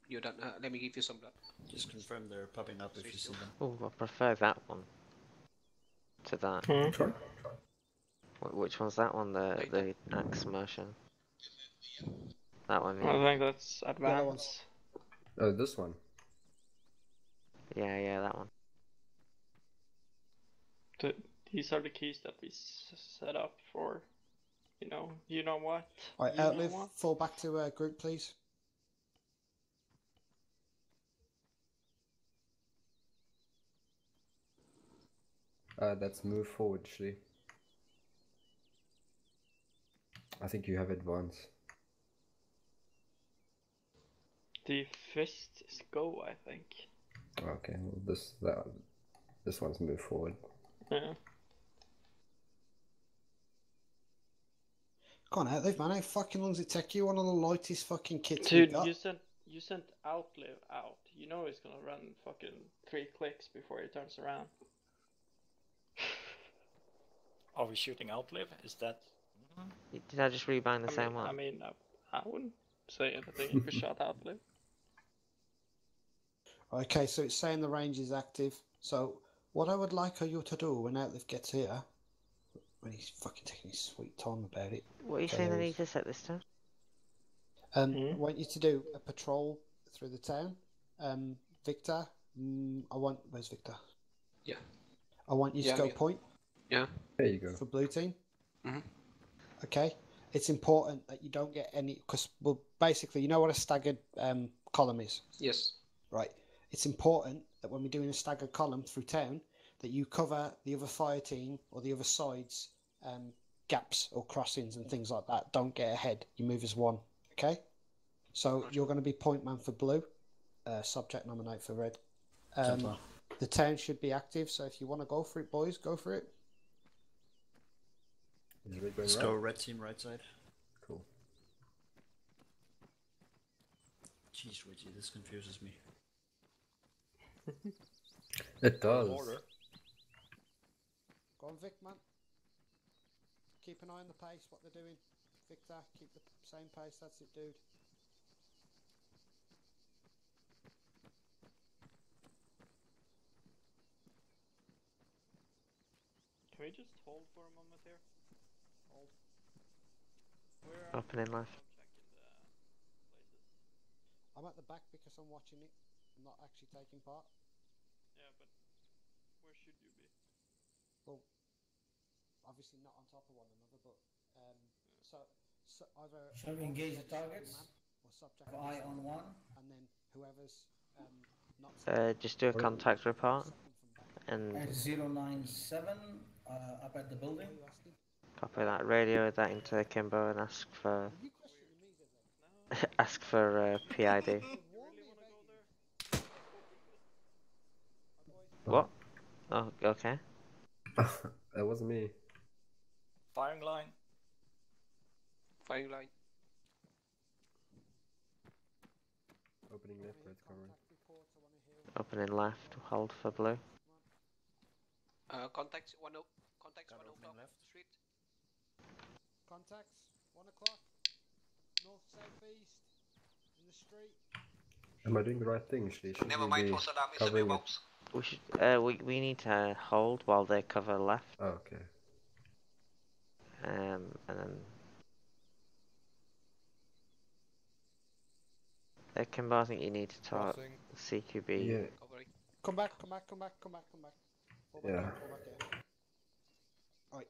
You're done. Let me give you some blood. Just confirm they're popping up if you see them. oh, I prefer that one to that. Sure. Which one's that one? The axe motion. That one. I think that's advanced. Oh, this one. Yeah, that one. These are the keys that we set up for, you know what. Right, Outlive, fall back to group, please. That's move forward, Shlee. I think you have advance. The fist is go, I think. Okay, well this one's move forward. Yeah. Go on, Outlive, man. How fucking long does it take you? One of the lightest fucking kits Dude, we got. you sent Outlive out. You know he's gonna run fucking 3 clicks before he turns around. Are we shooting Outlive? Is that... Did I just rebind the same one? I mean, I wouldn't say anything if we shot Outlive. Okay, so it's saying the range is active. So what I would like you to do when Outlive gets here, when he's fucking taking his sweet time about it. What are you saying I need to set this time? I want you to do a patrol through the town. Victor, where's Victor? Yeah. I want you to go point. Yeah. There you go. For blue team. Mm-hmm. Okay. It's important that you don't get any, because well, basically, you know what a staggered column is. Yes. Right. It's important that when we're doing a staggered column through town, that you cover the other fire team or the other side's gaps or crossings and things like that. Don't get ahead. You move as one. Okay. So you're going to be point man for blue. Subject nominate for red. The town should be active. So if you want to go for it, boys, go for it. Let's go red team right side. Cool. Jeez, Reggie, this confuses me. It does. Go on, Vic, man. Keep an eye on the pace, what they're doing. Victor, keep the same pace, that's it, dude. Can we just hold for a moment here? Hold. Opening left. I'm at the back because I'm watching it. I'm not actually taking part. Yeah, but where should you be? Well, obviously not on top of one another, but so either Shall we engage the targets? Or subject Eye on one. And then whoever's not. Just do a contact report and. At 097, up at the building. Copy that. Radio that into Kimbo and ask for. Ask for PID. What? Oh, okay. That wasn't me. Firing line. Firing line. Opening left, red's covering. Opening left, hold for blue. Contacts 1 left street. Contacts 1 o'clock. North southeast in the street. Am I doing the right thing, Shlee? Never mind, false alarm is a covering box. We should. We need to hold while they cover left. Oh, okay. And then. Kimbo, I think you need to talk CQB. Yeah. Come back. Fall back, Yeah. fall back here. Alright.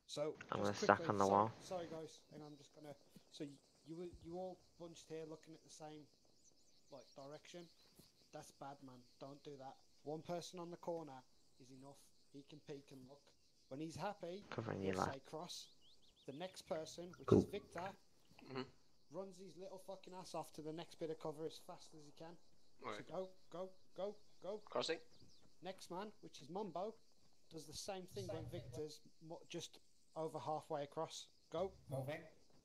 So I'm just gonna stack quickly, on the wall. Sorry guys, and I'm just gonna. So you all bunched here looking at the same like direction. That's bad, man. Don't do that. One person on the corner is enough. He can peek and look. When he's happy, Covering he'll your say left. cross. The next person, which Cool. is Victor, runs his little fucking ass off to the next bit of cover as fast as he can. Right. So go. Crossing. Next man, which is Mumbo, does the same thing when Victor's just over halfway across. Go. Moving.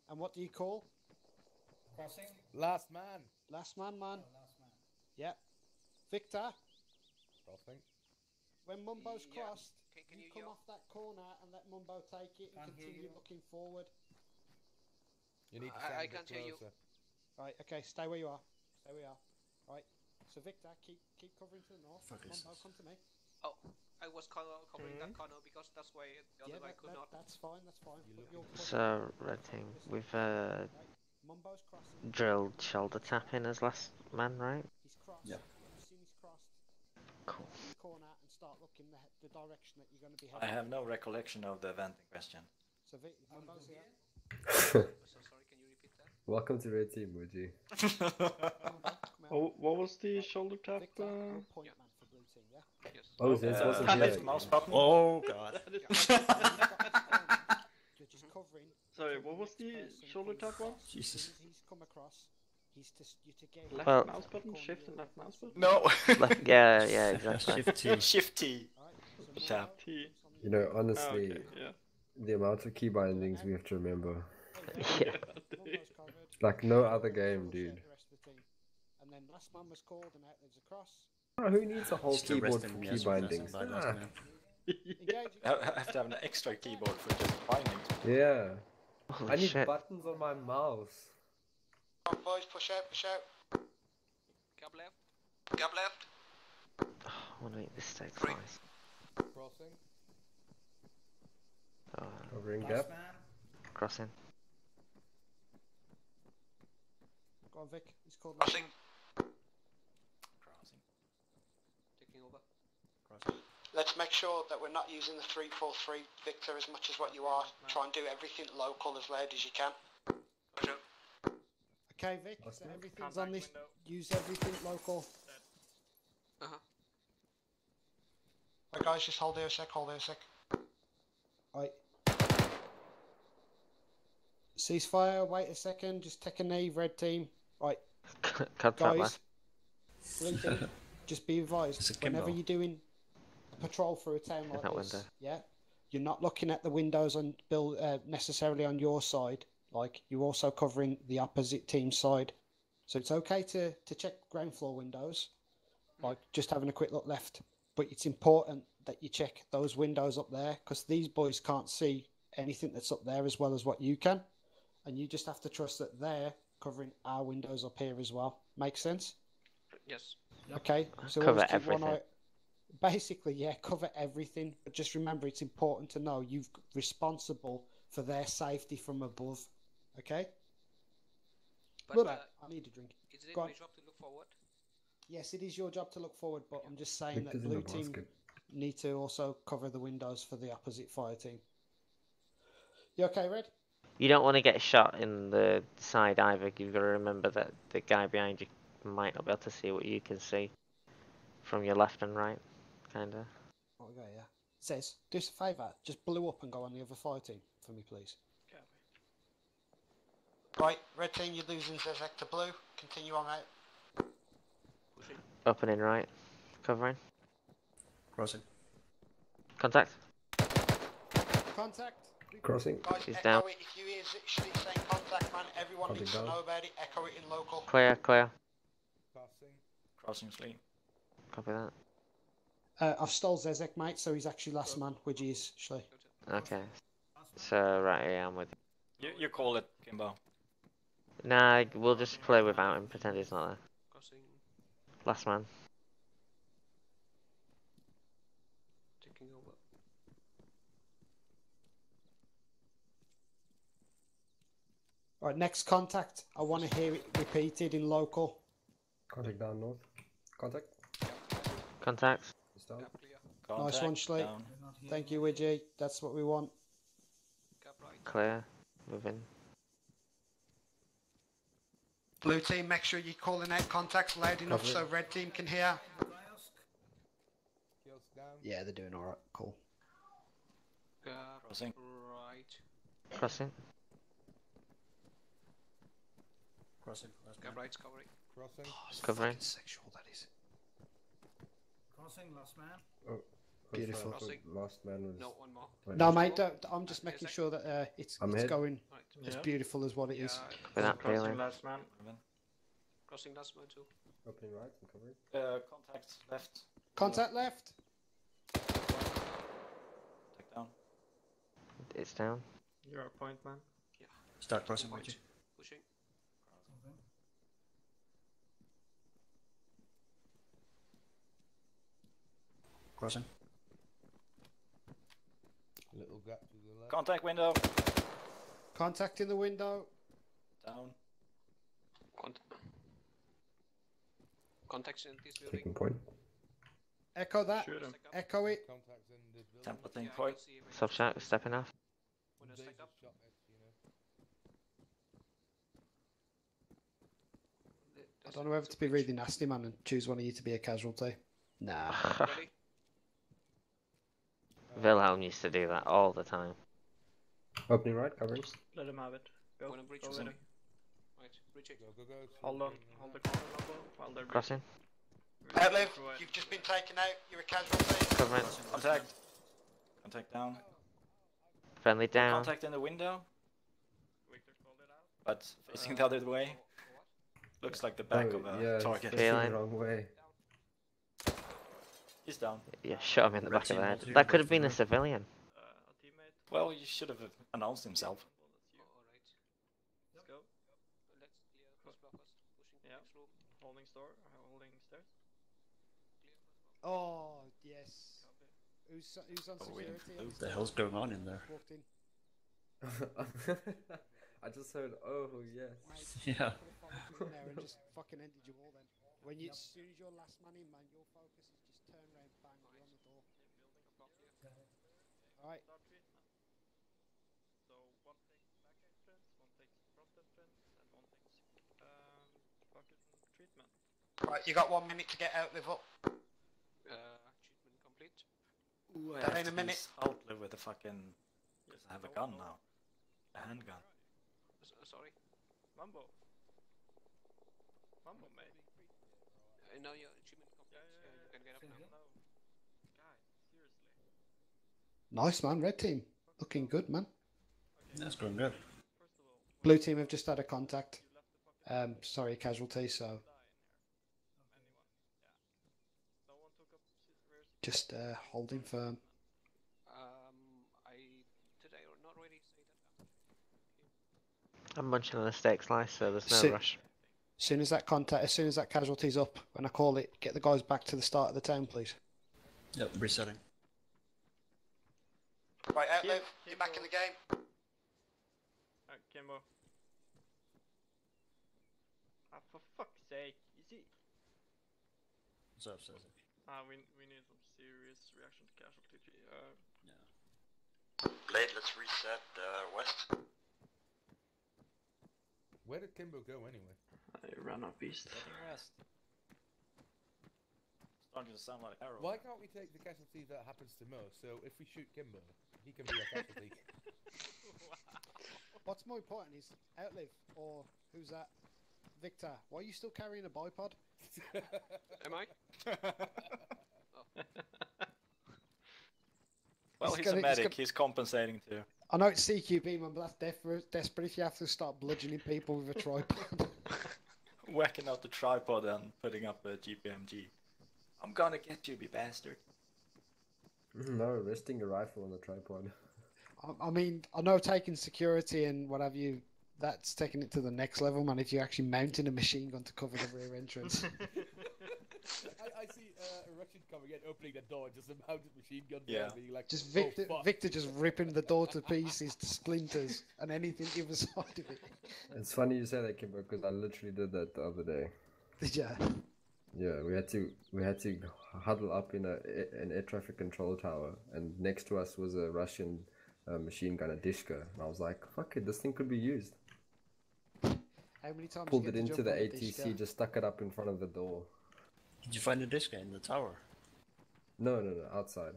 And what do you call? Crossing. Last man. Last man, man. Oh, last man. Yeah. Victor, Crossing. when Mumbo's Yeah. crossed, Can you you come yell? off that corner and let Mumbo take it and Can't hear continue you. looking forward. You need to I stand a bit can't hear you. closer. Right, okay, stay where you are. Right. So Victor, keep covering to the north. Fuck is Mumbo, this? come to me. Oh, I was covering that corner because that's why the other guy could not. That's fine. You Put look your at foot So red team, we've Mumbo's crossing. drilled shoulder tap in as last man, right? He's crossed. Yep. As soon as he's crossed, Cool. in the corner and start looking the direction that you're going to be I heading. have no recollection of the event in question. So Mumbo's here. So sorry, can you repeat that? Welcome to Red Team, Muji. Oh, what was the shoulder tap? Victor, you're point man for blue team, yeah? Yes. Oh, this wasn't Left here. mouse button. Oh god. You're just covering. Sorry, what was the person shoulder comes tap one? across. Jesus. As soon as he's come across, he's you to gain. Left Well- mouse button, shift and left mouse button? No. Yeah, exactly. Shift T. Shift T. Alright, so Tap. Mumbo T. comes on You the know, left. honestly, Okay, yeah. the amount of key bindings we have to remember. Yeah. Mumbo's covered. Like no other game, dude. The rest of the team. And then last man was called and out lives across. Bro, who needs a whole Just the keyboard rest for of key me as bindings? by last Ah, man. Engage. I have to have an extra keyboard for just binding. yeah. Holy I need shit. buttons on my mouse. Come on, boys, push out, push out. Gap left. Gap left. I want to make this stay close. Crossing. Oh, Covering Last gap. man. crossing. Go on, Vic. He's called last Crossing. man. Crossing. Taking over. Crossing. Let's make sure that we're not using the 3-4-3, Victor, as much as what you are. Try and do everything local as loud as you can. Push out. Okay, Vic. Last So man. everything's on this. Use everything local. Uh-huh. Right, guys, just hold there a sec, hold there a sec. Right. Ceasefire. Wait a second. Just take a knee, red team. Right, Contact guys. left. Blue team. Just be It's advised. a Whenever Kimbo. you're doing a patrol through a town like that this, window. yeah, you're not looking at the windows on build necessarily on your side. Like you're also covering the opposite team side. So it's okay to check ground floor windows, like just having a quick look left. But it's important that you check those windows up there because these boys can't see anything that's up there as well as what you can, and you just have to trust that they're covering our windows up here as well. Make sense? Yes. Okay. So Cover always keep one everything. eye. Basically, yeah, cover everything. But just remember, it's important to know you're responsible for their safety from above. Okay. But Look, I need a drink. is it Go my on. job to look forward? Yes, it is your job to look forward, but I'm just saying Victor's that in the blue team basket. need to also cover the windows for the opposite fire team. You okay, Red? You don't want to get shot in the side either. You've got to remember that the guy behind you might not be able to see what you can see from your left and right, kinda. Okay, yeah. Says, do us a favour, just blue up and go on the other fire team for me, please. Right, red team, you're losing Zezek to blue. Continue on out. Pushing. Opening right, covering. Crossing. Contact. Contact. Crossing. Guys, She's echo down. it. If you hear Shlee saying contact, man, everyone Contact needs down. to know about it. Echo it in local. Clear, clear. Crossing. Crossing sleep. Copy that. I've stole Zezek, mate, so he's actually last man, which is Schley. Okay. So, right, yeah, I'm with you. You call it, Kimbo. Nah, we'll just play without him, pretend he's not there. Crossing. Last man. Taking over. Right, next contact. I want to hear it repeated in local. Contact down north. Contact. Contacts. It's down. Gap clear. Nice one, Schley. down. They're not here. Thank you, Widgie. That's what we want. Gap right. Clear. Moving. Blue team, make sure you're calling out contacts loud enough Cover so it. red team can hear. Kills down. Yeah, they're doing alright. Cool. Gap Crossing. right. Crossing. Crossing. Last Gap man. right's covering. Crossing. Covering. Sexual, that is. Crossing, last man. Oh, Beautiful. Crossing. Last man was. No, one more. Wait, No, mate, I'm just making Zezek? sure that it's I'm it's ahead. going Right. as Yeah. beautiful as what it is. Without Crossing feeling. last man. Crossing last man too. Opening right and covering. Contact left. Contact left. Take down. It's down. You're a point man. Start crossing, Point. Richie. Pushing. Okay. Crossing. Little gap to the left. Contact window. Contact in the window. Down. Contacts in this building. Taking point. Echo that. Shoot him. Echo it. Contacts in this building. Templating point. Subject stepping off. Daisy shot it, you know. I don't know whether to be really nasty, man, and choose one of you to be a casualty. Nah. Ready? Wilhelm used to do that all the time. Opening right, covering. Let him have it. Go. Wanna breach Go or ready. something? Right, breach it. Go, go, go. Hold on. Hold the corner level while they're Crossing. Outlive, you've just been taken out. You're a casualty. Covering. Contact. Contact down. Friendly down. Contact in the window. But facing the other way. Looks like the back of a yeah, target. facing Feeling. the wrong way. He's down. Yeah, shot him in the Red back of team the head. multi- That could have been a civilian. Well, you should have announced himself. Alright. Let's go. Let's clear first block first. Pushing Yeah. next room. Holding store. Holding stairs. Clear first block. Oh, yes. Who's on Oh, waiting security? for What the hell's going on in there? Walked in. I just heard, oh yes. Yeah. Put a follow-through in there and just fucking ended you all then. When you, as soon as you're last man in, man, your focus is just turn around, bang, you're on the door. Alright. Start treatment. So one takes back entrance, one takes front entrance, and one takes bucket treatment. Right, you got 1 minute to get Outlive up. Treatment complete. Ooh, That ain't a minute. Outlive with a fucking. Because I have a gun now. A handgun. Sorry. Mambo. Mambo, mate. Now your treatment complete. Yeah. You can get up now. No. Guys, seriously. Nice, man. Red team. Looking good, man. That's going good. First of all, Blue team have just had a contact. Sorry, casualty, so anyone. Yeah. No one took up rear just holding firm. Did I not really say that? I'm munching on a steak slice, so there's no Sit. rush. As soon as that casualty's up, when I call it, get the guys back to the start of the turn, please. Yep, resetting. Right, Outlive, you're back in the game. Kimbo. Ah, for fuck's sake. You see? What's up, Cesar? We need some serious reaction to casualty. Blade, let's reset west. Where did Kimbo go anyway? I ran off east. Rest. Starting to sound like arrow. Why can't we take the casualty that happens to Mo? So if we shoot Kimbo, he can be a casualty. What's more important is Outlive, or who's that? Victor, why are you still carrying a bipod? Am I? Well, He's he's a gonna- medic. He's compensating too. I know it's CQB, man, but that's desperate if you have to start bludgeoning people with a tripod. Whacking out the tripod and putting up a GPMG. I'm gonna get you, you bastard. No, resting a rifle on the tripod. I mean, I know taking security and what have you, that's taking it to the next level, man, if you're actually mounting a machine gun to cover the rear entrance. I see a Russian coming in, opening the door, just a mounted machine gun. Yeah. Being like, Just "Oh, fuck." Victor just ripping the door to pieces, to splinters, and anything the other side of it. It's funny you say that, Kimbo, because I literally did that the other day. Yeah. Yeah, we had to huddle up in an air traffic control tower, and next to us was a Russian machine gun, a Dishka, and I was like, "Fuck it, this thing could be used." How many times Pulled you it get to into jump the on ATC, Dishka? just stuck it up in front of the door. Did you find a disc in the tower? No, outside.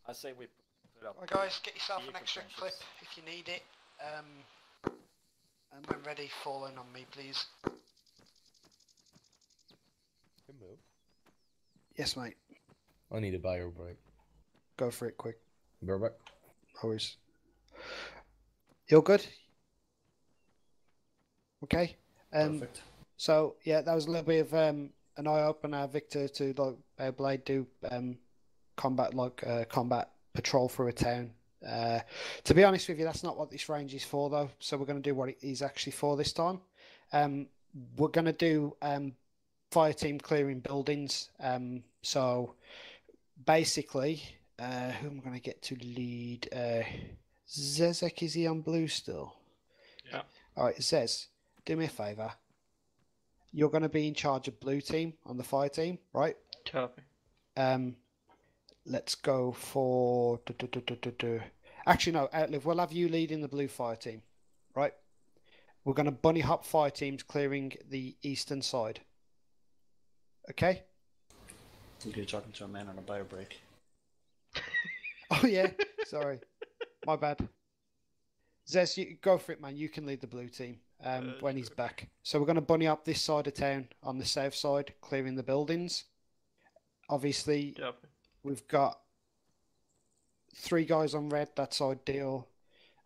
I say we put up. Right, guys, get yourself an vehicle extra trenches. clip if you need it. And when ready, fall in on me, please. Kimbo? Yes, mate. I need a bio break. Go for it, quick. Go back. Always. You're good? Okay. Perfect. So, yeah, that was a little bit of an eye-opener, Victor, to like Blade do combat patrol through a town. To be honest with you, that's not what this range is for, though. So we're going to do what it is actually for this time. We're going to do fire team clearing buildings. So basically, Who am I going to get to lead? Zezek, is he on blue still? Yeah. All right, Zez, do me a favour. You're going to be in charge of blue team on the fire team, right? Copy. Let's go for. Actually, no, Outlive. We'll have you leading the blue fire team, right? We're going to bunny hop fire teams clearing the eastern side. Okay? I think you're talking to a man on a bio break. Oh yeah, sorry, my bad. Zez, you go for it, man. You can lead the blue team when he's back. So we're going to bunny up this side of town on the south side, clearing the buildings. Obviously, we've got 3 guys on red. That's ideal,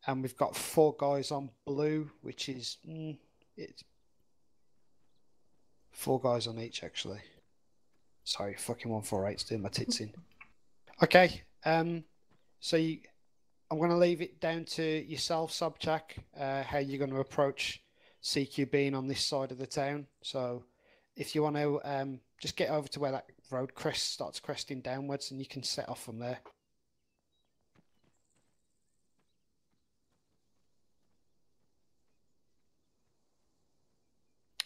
and we've got 4 guys on blue, which is it's 4 guys on each actually. Sorry, fucking 148's doing my tits in. Okay, so I'm going to leave it down to yourself, Subchak, how you're going to approach CQ being on this side of the town. So if you want to just get over to where that road starts cresting downwards, and you can set off from there.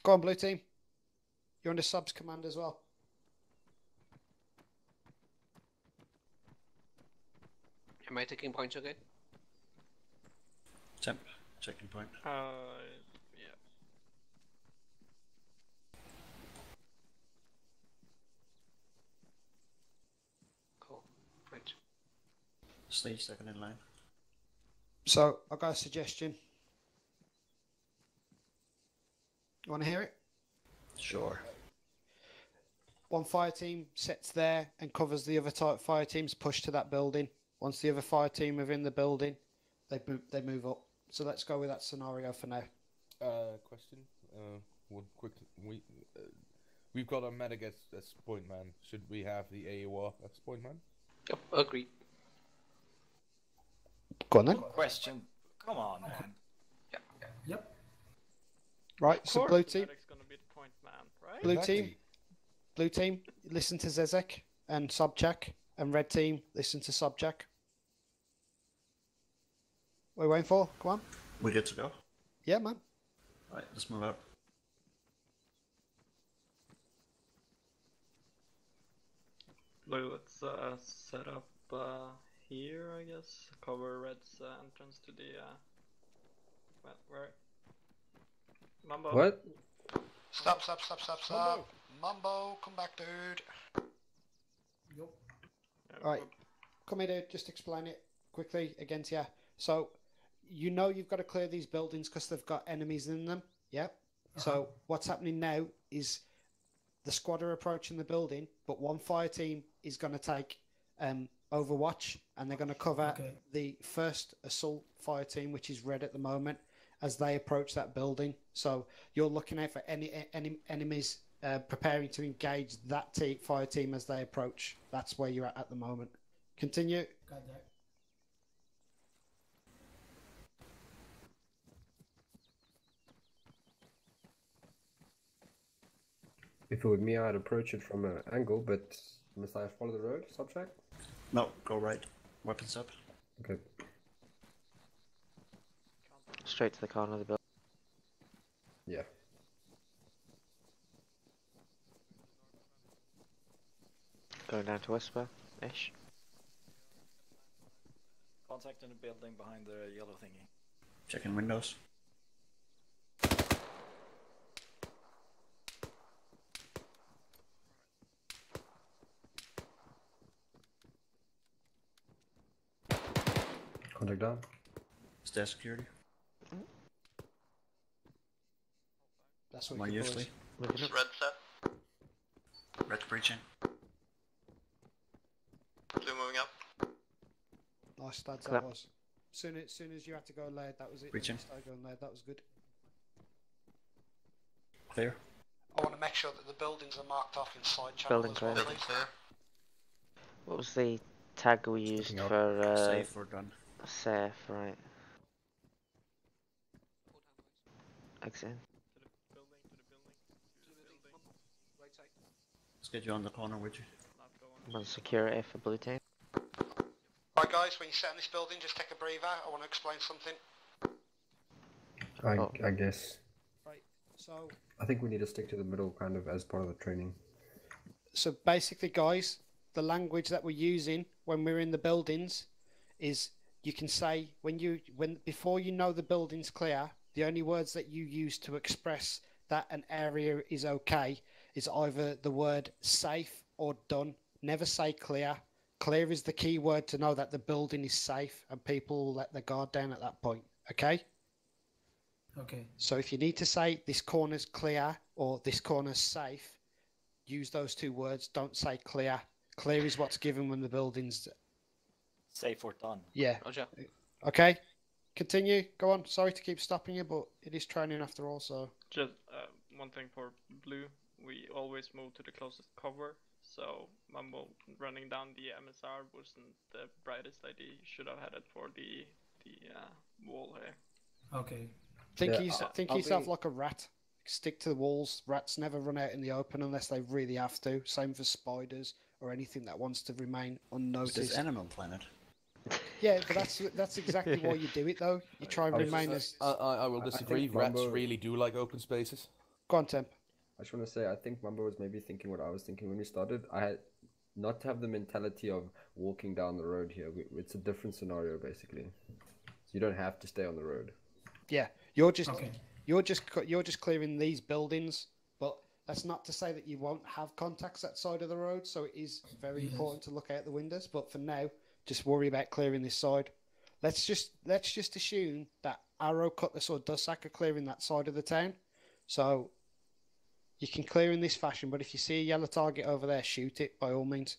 Go on, blue team. You're under subs command as well. Am I taking points again? Temp, checking point. Yeah. Cool. Right. Stay second in line. So I've got a suggestion. You want to hear it? Sure. One fire team sits there and covers the other fire team's push to that building. Once the other fire team are in the building, they move up. So let's go with that scenario for now. Question. One quick. We've got a medic as point man. Should we have the AOR as point man? Yep, agree. Go on then. Question. Come on, man. Yep. Right, so blue team. Medic's gonna be the point man, right? Blue team, listen to Zezek and Subchak, and red team, listen to Subchak. What are we waiting for? Come on. We good to go? Yeah, man. Right, let's move out. Blue, let's set up here, I guess. Cover red's entrance to the. Where? Mambo. What? Stop. Mambo, come back, dude. Right, come here, dude. Just explain it quickly again to you. So, you know you've got to clear these buildings because they've got enemies in them. Yeah. So what's happening now is the squad are approaching the building, but one fire team is going to take Overwatch, and they're going to cover the first assault fire team, which is red at the moment, as they approach that building. So you're looking out for any enemies preparing to engage that fire team as they approach. That's where you're at the moment. Continue. Got that. If it were me, I'd approach it from an angle, but must I follow the road, Subtract? No, go right. Weapons up. Okay. Straight to the corner of the building. Yeah. Going down to Whisper-ish. Contact in the building behind the yellow thingy. Checking windows. Contact down. Stair security. That's what More you usually. Moving up. Red set. Red breaching. Blue moving up. Nice stats Clap. that was. Soon as you had to go layered, that was it. Reaching. When you started going layered, that was good. Clear. I want to make sure that the buildings are marked off in side channel Building as well, clear. Building please. clear. What was the tag we used Picking up. for Safe or done. safe, right? Exit. Let's get you on the corner with you. I'm on security for blue team. Right guys, when you set in this building, just take a breather. I want to explain something. I guess. Right. So. I think we need to stick to the middle, kind of as part of the training. So basically, guys, the language that we're using when we're in the buildings is you can say before you know the building's clear, the only words that you use to express that an area is okay is either the word safe or done. Never say clear. Clear is the key word to know that the building is safe and people will let their guard down at that point. Okay? Okay. So if you need to say this corner's clear or this corner's safe, use those two words. Don't say clear. Clear is what's given when the building's safe or done. Yeah. Roger. Okay. Continue. Go on. Sorry to keep stopping you, but it is training after all. So just one thing for blue, we always move to the closest cover. So Mumbo running down the MSR wasn't the brightest idea. You should have had it for the wall here. Okay. Think yourself like a rat. Stick to the walls. Rats never run out in the open unless they really have to. Same for spiders or anything that wants to remain unnoticed. This is Animal Planet. Yeah, but that's exactly why you do it though. You try and remain as. I will disagree. Rats really do like open spaces. Go on, Temp. I just want to say, I think Mumbo was maybe thinking what I was thinking when we started. I had not to have the mentality of walking down the road here. It's a different scenario basically. So you don't have to stay on the road. Yeah, you're just clearing these buildings, but that's not to say that you won't have contacts that side of the road. So it is very important to look out the windows. But for now, just worry about clearing this side. Let's just assume that Arrow, Cutlass, or Dussack are clearing that side of the town. So you can clear in this fashion. But if you see a yellow target over there, shoot it by all means.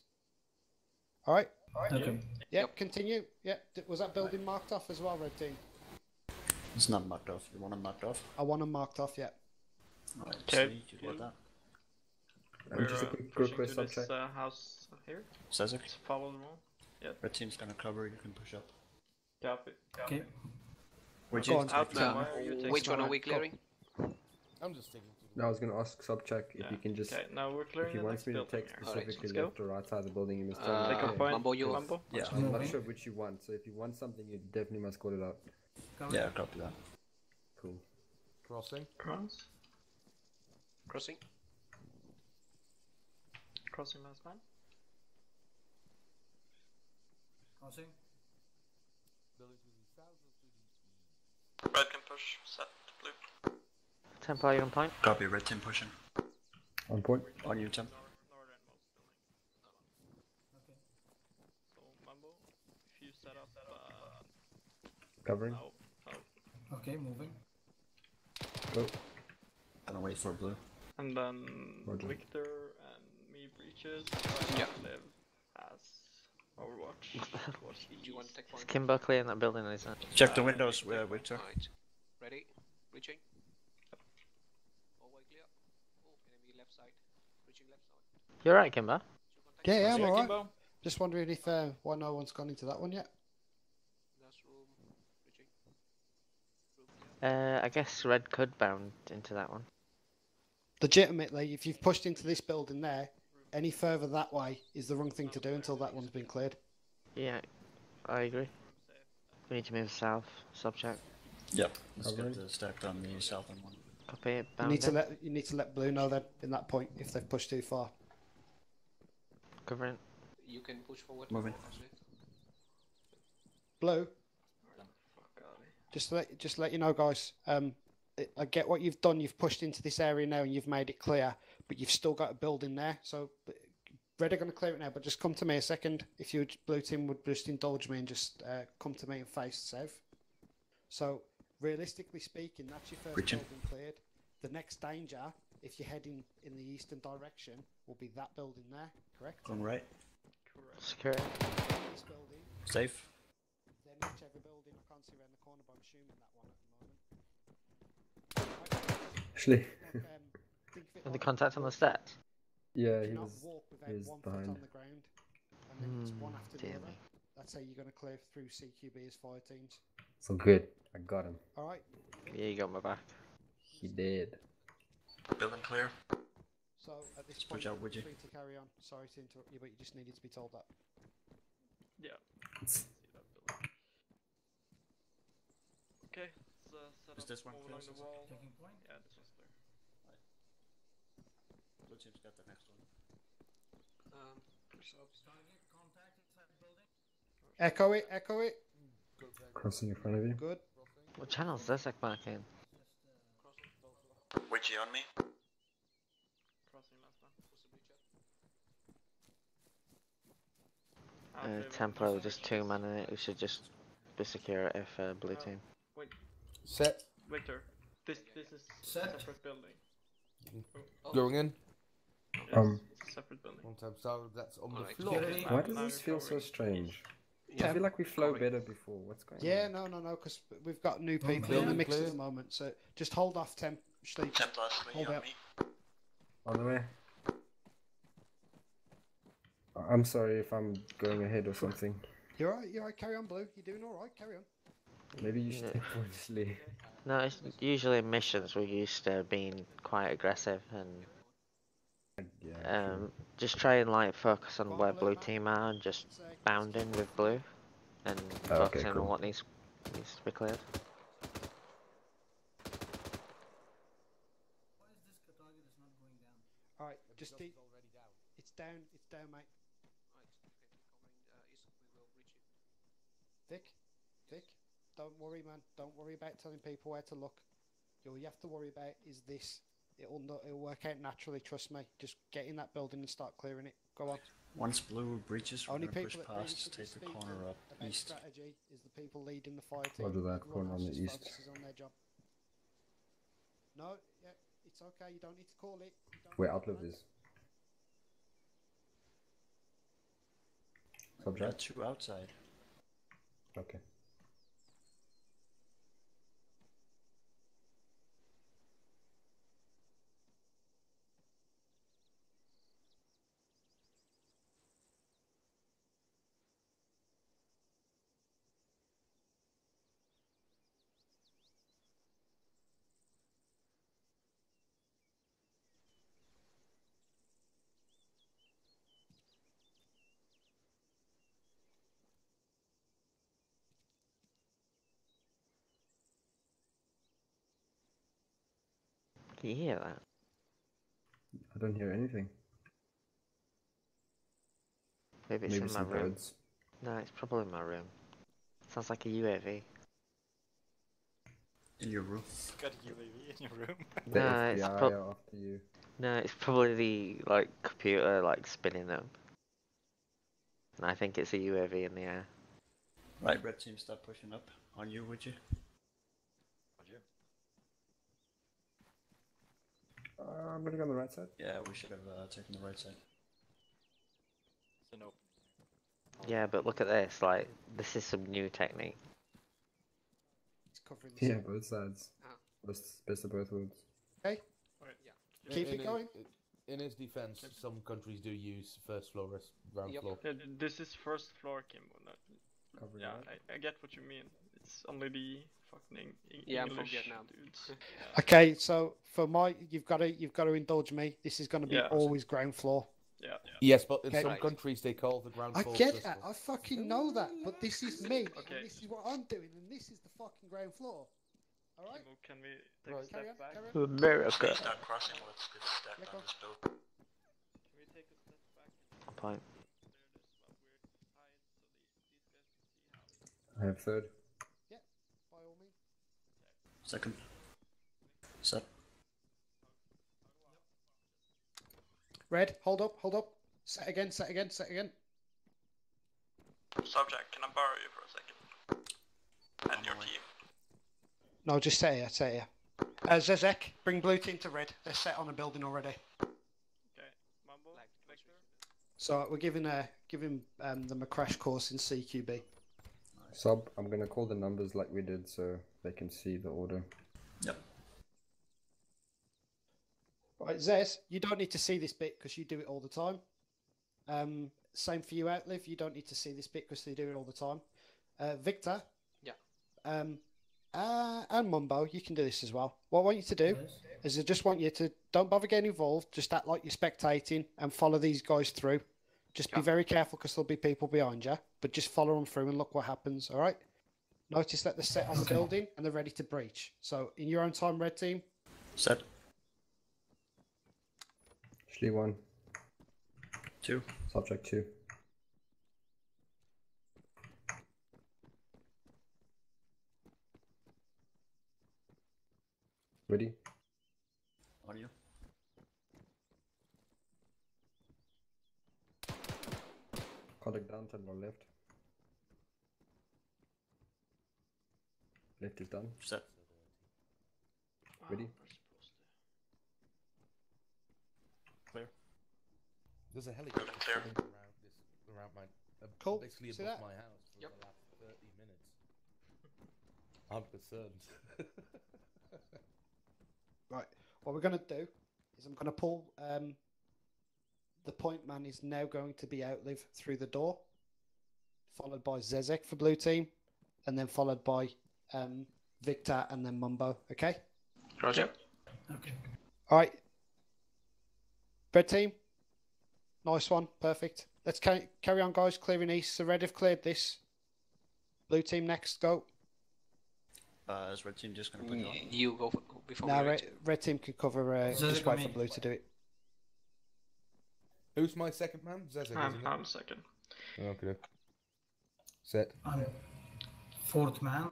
All right. Okay. Yep. Continue. Yep. Was that building marked off as well, Red Team? It's not marked off. You want them marked off? I want them marked off. Yep. Right, Okay. sweet, you get that. We're just a quick pushing request to this subject. house here. Cesar? Let's follow them all. Yep. Red team's gonna cover, you can push up. Copy. Okay. Where'd Go you on. take Now, them? why are you taking Which one are my- we clearing? I'm just thinking. No, I was going to ask Subcheck if you can just. Okay, now we're If clearing he the wants next me to building take here. specifically Let's go. left or right side of the building, you must tell me. Take a okay. point. Mumbo, you. Mumbo? Yeah. I'm not Okay. sure which you want, so if you want something, you definitely must call it out. Yeah, copy that. Cool. Crossing. Cross. Crossing. Crossing last man. Crossing. Red can push, set blue. Temp, are you on point? Copy, red team pushing. On point. On you, Temp. Northernmost building. Okay. So Mumbo, if you set up Covering. Okay, moving. Go. Gonna wait for blue. and then Roger. Victor and me breaches. Yeah. Live as Overwatch. Do you want to take Is point? Kimbo clearing that building, is it? Check the windows, Victor. Right. Ready? Reaching. Hallway clear. Oh, enemy left side. Reaching left side. You're right, Kimbo. Yeah, I'm Yeah, alright. Kimbo? Just wondering if why no one's gone into that one yet. Last room. Reaching. Room clear. I guess Red could bound into that one. Legitimately, if you've pushed into this building there, any further that way is the wrong thing to do until that one's been cleared. Yeah, I agree. We need to move south. Subcheck. Yep. Let's Covering. get the stacked on the southern one. Copy it. You Bound need to in. let Blue know that in that point if they've pushed too far. Covering. You can push forward. Moving. Actually. Blue, Fuck out. just let you know, guys. I get what you've done. You've pushed into this area now and you've made it clear, but you've still got a building there. So Red are going to clear it now, but just come to me a second. If you Blue team would just indulge me and just come to me and face south. So realistically speaking, that's your first Reaching. building cleared. The next danger, if you're heading in the eastern direction, will be that building there. Correct? Going right. Security. This building. Safe. Then whichever building, I can't see around the corner, but I'm assuming that one at the moment. Actually, Think of it And the like contact on the steps. yeah, you he cannot was. walk without he was one behind. foot on the ground, and then it's one after the dear other. me. That's how you're going to clear through CQB as fire teams. So good. I got him. All right. Yeah, you got my back. He did. Building clear. So at this Let's point, push out, you're would you? free to carry on. Sorry to interrupt you, but you just needed to be told that. Yeah. It's Okay, set Is up, this one move clear, along the Zizek? wall. Taking point. Yeah, this one's clear. Blue team's got the next one. Push up. Target contact inside the building. Echo it, echo it. Crossing in front of you. Good. What channel's Zizek back in? Witchy on me. Crossing last one. Templar with just 2 mana in it. We should just be secure if blue team. Wait, Set. Victor. This is Set. a separate building. Going in. Yes, it's a separate building. One time, so that's on the Alright. floor. Security. Why does this feel so strange? I feel like we flow better before. What's going Yeah, on? no, because we've got new people in the mix at the moment. So just hold off, Sleep. Templar swinging Hold on out. me. On the way. I'm sorry if I'm going ahead or something. You're alright, carry on, Blue. You're doing alright, carry on. Maybe you should take points, Lee. No, it's usually in missions we're used to being quite aggressive and Yeah, true. just try and like focus on where blue team are and just bounding with blue and focusing cool. on what needs to be cleared. Why is this target is not going down? Alright, just deep. It's down, mate. Right, okay, covering east, we will reach you. Vic, don't worry, man. Don't worry about telling people where to look. All you have to worry about is this. It'll work out naturally, trust me. Just get in that building and start clearing it. Go on. Once blue breaches, we're Only gonna push people that really past, should be take the speaking corner up about east. strategy is the people leading the fire team. Roger that, Everyone corner on else the just east. focuses on their job. No, yeah, it's okay. You don't need to call it. You don't Where need to Outlive run. is. We got Subject? 2 outside. Okay. Can you hear that? I don't hear anything. Maybe it's Maybe in my some room. birds. No, it's probably in my room. Sounds like a UAV. In your room. Got a UAV in your room. The No, it's FBI pro- are after you. No, it's probably the like computer like spinning them. And I think it's a UAV in the air. Right, red team, start pushing up on you, would you? I'm gonna go on the right side. Yeah, we should have taken the right side. So no. Yeah, but look at this. Like, this is some new technique. It's covering the Yeah, side. both sides. Best of both worlds. Okay, Right. Yeah. keep it going. In his defense, some countries do use first floor as ground Yep. floor. Yeah, this is first floor, Kimbo. Not, Covering yeah, right. I get what you mean. It's only the fucking Yeah, I'm from English Vietnam. dudes. Okay, so for you've got to indulge me. This is going to be Yeah. always ground floor. Yeah. Yes, but in Okay. some Right. countries they call the ground I floor get first that. floor. I fucking know that. But this is me, Okay. and this is what I'm doing, and this is the fucking ground floor. All right. Kimbo, can we take Right. a step back? Carry on. Please America. start crossing. Let's get stacked Yeah, on go. this build. Can we take a step back? Point. There's a weird height, so these guys can see how. I have third. By all means. Second. Set. Red, hold up. Set again. Subject, can I borrow you for a second? And your team. No, just set here. Zezek, bring blue team to red. They're set on a building already. Okay, Mumble, Victor. So we're giving them a crash course in CQB. Sub, I'm gonna call the numbers like we did so they can see the order. Yep. Right, Zez, you don't need to see this bit because you do it all the time. Same for you, Outlive. You don't need to see this bit because they do it all the time. Victor. Yeah. And Mumbo, you can do this as well. What I want you to do is I just want you to don't bother getting involved. Just act like you're spectating and follow these guys through. Just be very careful because there'll be people behind you, but just follow them through and look what happens. All right. Notice that they're set on the building and they're ready to breach. So, in your own time, red team. Set. Schley 1. 2. Subject 2. Ready? On you. Contact down, turn on left. Left is done. Set. Ready? Clear. There's a helicopter Clear. around my Cool. basically See above that? my house for the last 30 minutes. I'm concerned. Right. What we're going to do is I'm going to pull. The point man is now going to be outlive through the door, followed by Zezek for blue team, and then followed by Victor and then Mumbo. Okay. Roger. Okay. All right. Red team. Nice one. Perfect. Let's carry on, guys. Clearing east. So red have cleared this. Blue team next. Go. Is red team just gonna put it on? You go before Now me. red team can cover. Just wait for blue to do it. Who's my second man? Zezek, I'm second. Okay. Set. I'm fourth man.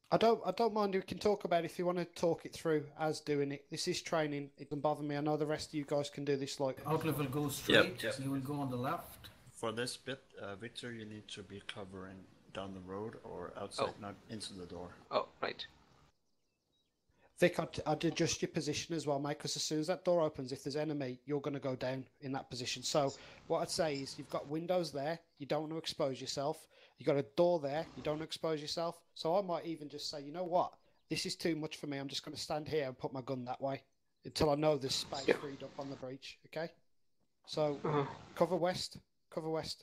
I don't mind. We can talk about it if you want to talk it through as doing it. This is training. It doesn't bother me. I know the rest of you guys can do this. Like Outlive will go straight. Yep. You will go on the left. For this bit, Victor, you need to be covering down the road or outside, not into the door. Oh, right. Vic, I'd adjust your position as well, mate, because as soon as that door opens, if there's enemy, you're going to go down in that position. So what I'd say is you've got windows there, you don't want to expose yourself. You've got a door there, you don't want to expose yourself. So I might even just say, you know what, this is too much for me. I'm just going to stand here and put my gun that way until I know there's space freed up on the breach, okay? So cover west.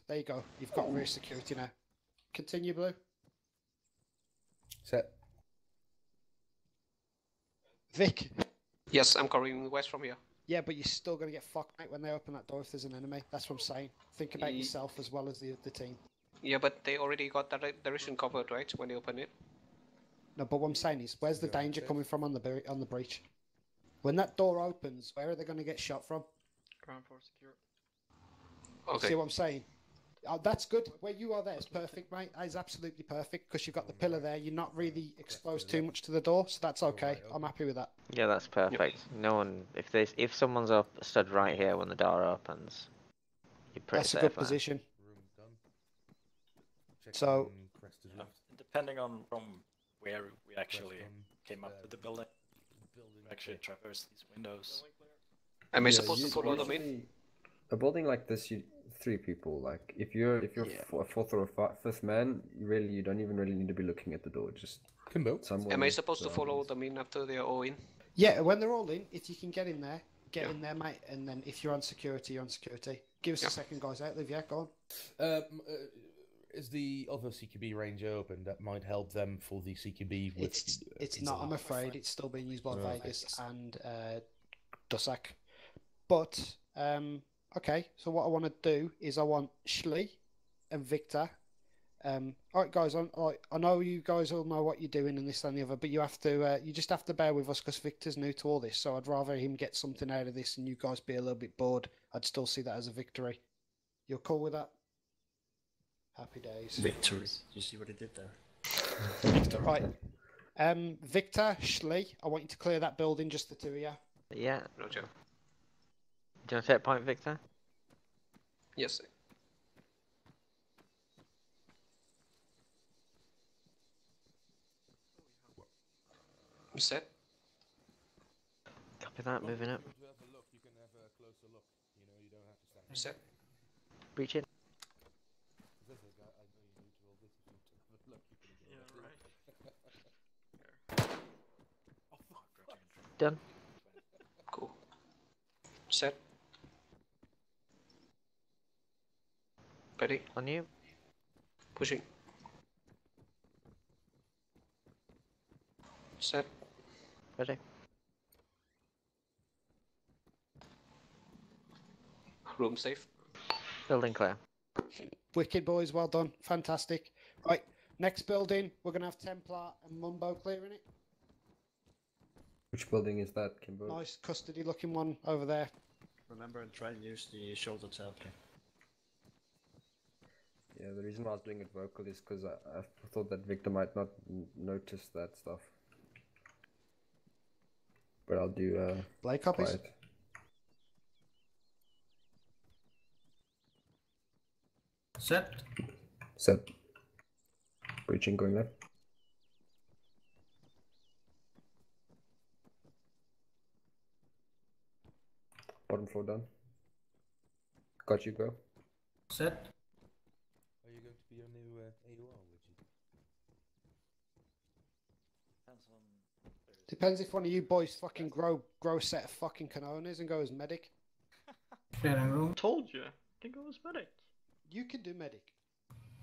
There you go. You've got rear security now. Continue, Blue. Set. Vic. Yes, I'm covering west from here. Yeah, but you're still going to get fucked, mate, when they open that door if there's an enemy. That's what I'm saying. Think about yourself as well as the team. Yeah, but they already got that direction covered, right? When they open it. No, but what I'm saying is, where's the danger coming from on the breach? When that door opens, where are they going to get shot from? Ground force secure. Okay. See what I'm saying? Oh, that's good. Where you are there is perfect, mate. That is absolutely perfect because you've got the pillar there. You're not really exposed too much to the door, so that's okay. I'm happy with that. Yeah, that's perfect. No one, if someone's up stood right here when the door opens, you're pretty That's safe a good there. position. So, depending on from where we actually came up with the building, we actually traversed these windows. Am I supposed to follow them in? A building like this, you 3 people. Like if you're a fourth or a fifth man, you don't even really need to be looking at the door. Just someone. Am I supposed to follow them in after they're all in? yeah, when they're all in, if you can get in there, in there, mate. And then if you're on security, you're on security. Give us a second, guys. Outlive, yeah, go on. Is the other CQB range open? That might help them for the CQB. With, it's not. I'm afraid it's still being used by Vegas and Dusak. But okay, so what I want to do is I want Schley and Victor. All right, guys. I know you guys all know what you're doing and this and the other, but you have to. You just have to bear with us because Victor's new to all this. So I'd rather him get something out of this and you guys be a little bit bored. I'd still see that as a victory. You're cool with that? Happy days. Victory. You see what he did there? Right. Victor, Schley, I want you to clear that building, just the two of you. Yeah. Roger. Do you want to take point, Victor? Yes, sir. Set. Copy that, moving up. Set. Reach in. Done. Cool. Set. Ready. On you. Pushing. Set. Ready. Room safe. Building clear. Wicked, boys. Well done. Fantastic. Right. Next building, we're gonna have Templar and Mumbo clearing it. Which building is that, Kimbo? Nice custody-looking one over there. Remember and try and use the shoulder tab. Yeah, the reason why I was doing it vocal is because I thought that Victor might not notice that stuff. But I'll do Blade copies. quiet. Set. Set. Breaching going left. Bottom floor done. Got you, go. Set. Are you going to be your new AOR, Luigi? Depends if one of you boys fucking grow a set of fucking canonas and go as medic. Clearing room. Told you. Can go as medic. You can do medic.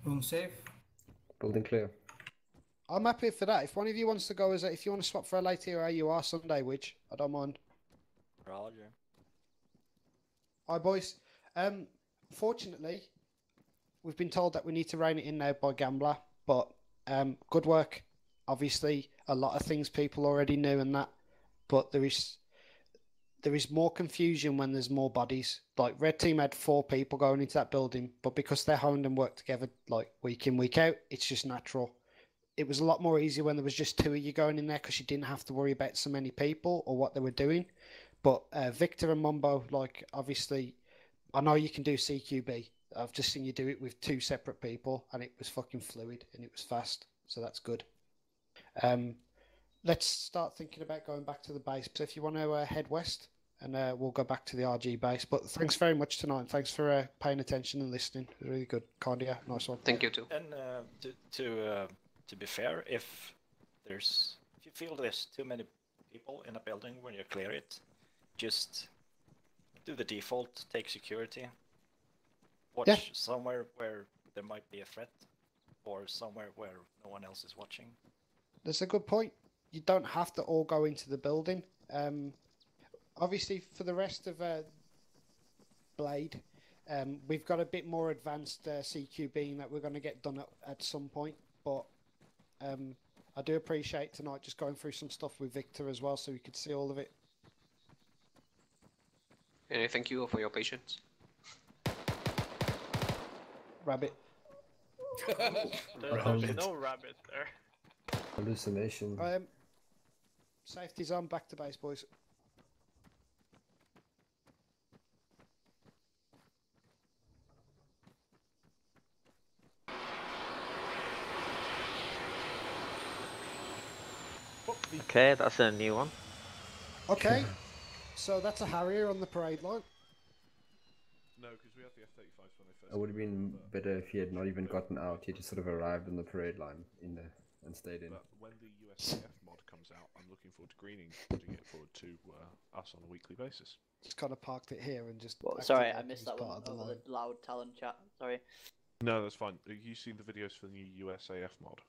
Room safe. Building clear. I'm happy for that. If one of you wants to go as if you want to swap for a late AUR Sunday, which I don't mind. Roger. Alright, boys. Fortunately, we've been told that we need to rein it in now by Gambler, but good work. Obviously, a lot of things people already knew and that, but there is more confusion when there's more bodies. Like Red Team had 4 people going into that building, but because they're honed and work together like week in, week out, it's just natural. It was a lot more easy when there was just 2 of you going in there because you didn't have to worry about so many people or what they were doing. But Victor and Mumbo, like obviously, I know you can do CQB. I've just seen you do it with 2 separate people, and it was fucking fluid and it was fast. So that's good. Let's start thinking about going back to the base. So if you want to head west, and we'll go back to the RG base. But thanks very much tonight. Thanks for paying attention and listening. It was really good. Kind of you. Nice one. Thank you too. And to be fair, if you feel there's too many people in a building when you clear it, just do the default, take security, watch somewhere where there might be a threat, or somewhere where no one else is watching. That's a good point. You don't have to all go into the building. Obviously, for the rest of Blade, we've got a bit more advanced CQBing that we're going to get done at some point. But I do appreciate tonight just going through some stuff with Victor as well, so we could see all of it. And thank you for your patience. Rabbit. There's no rabbit there. Hallucination. Safety's on. Back to base, boys. Okay, that's a new one. Okay, so that's a Harrier on the parade line. No, because we had the F-35s when they first. It would have been better if he had not even gotten out. He just sort of arrived on the parade line and stayed in. But when the USAF mod comes out, I'm looking forward to Greening putting it forward to us on a weekly basis. Just kind of parked it here and just. Sorry, I missed that one over the loud Talon chat. Sorry. No, that's fine. Have you seen the videos for the new USAF mod?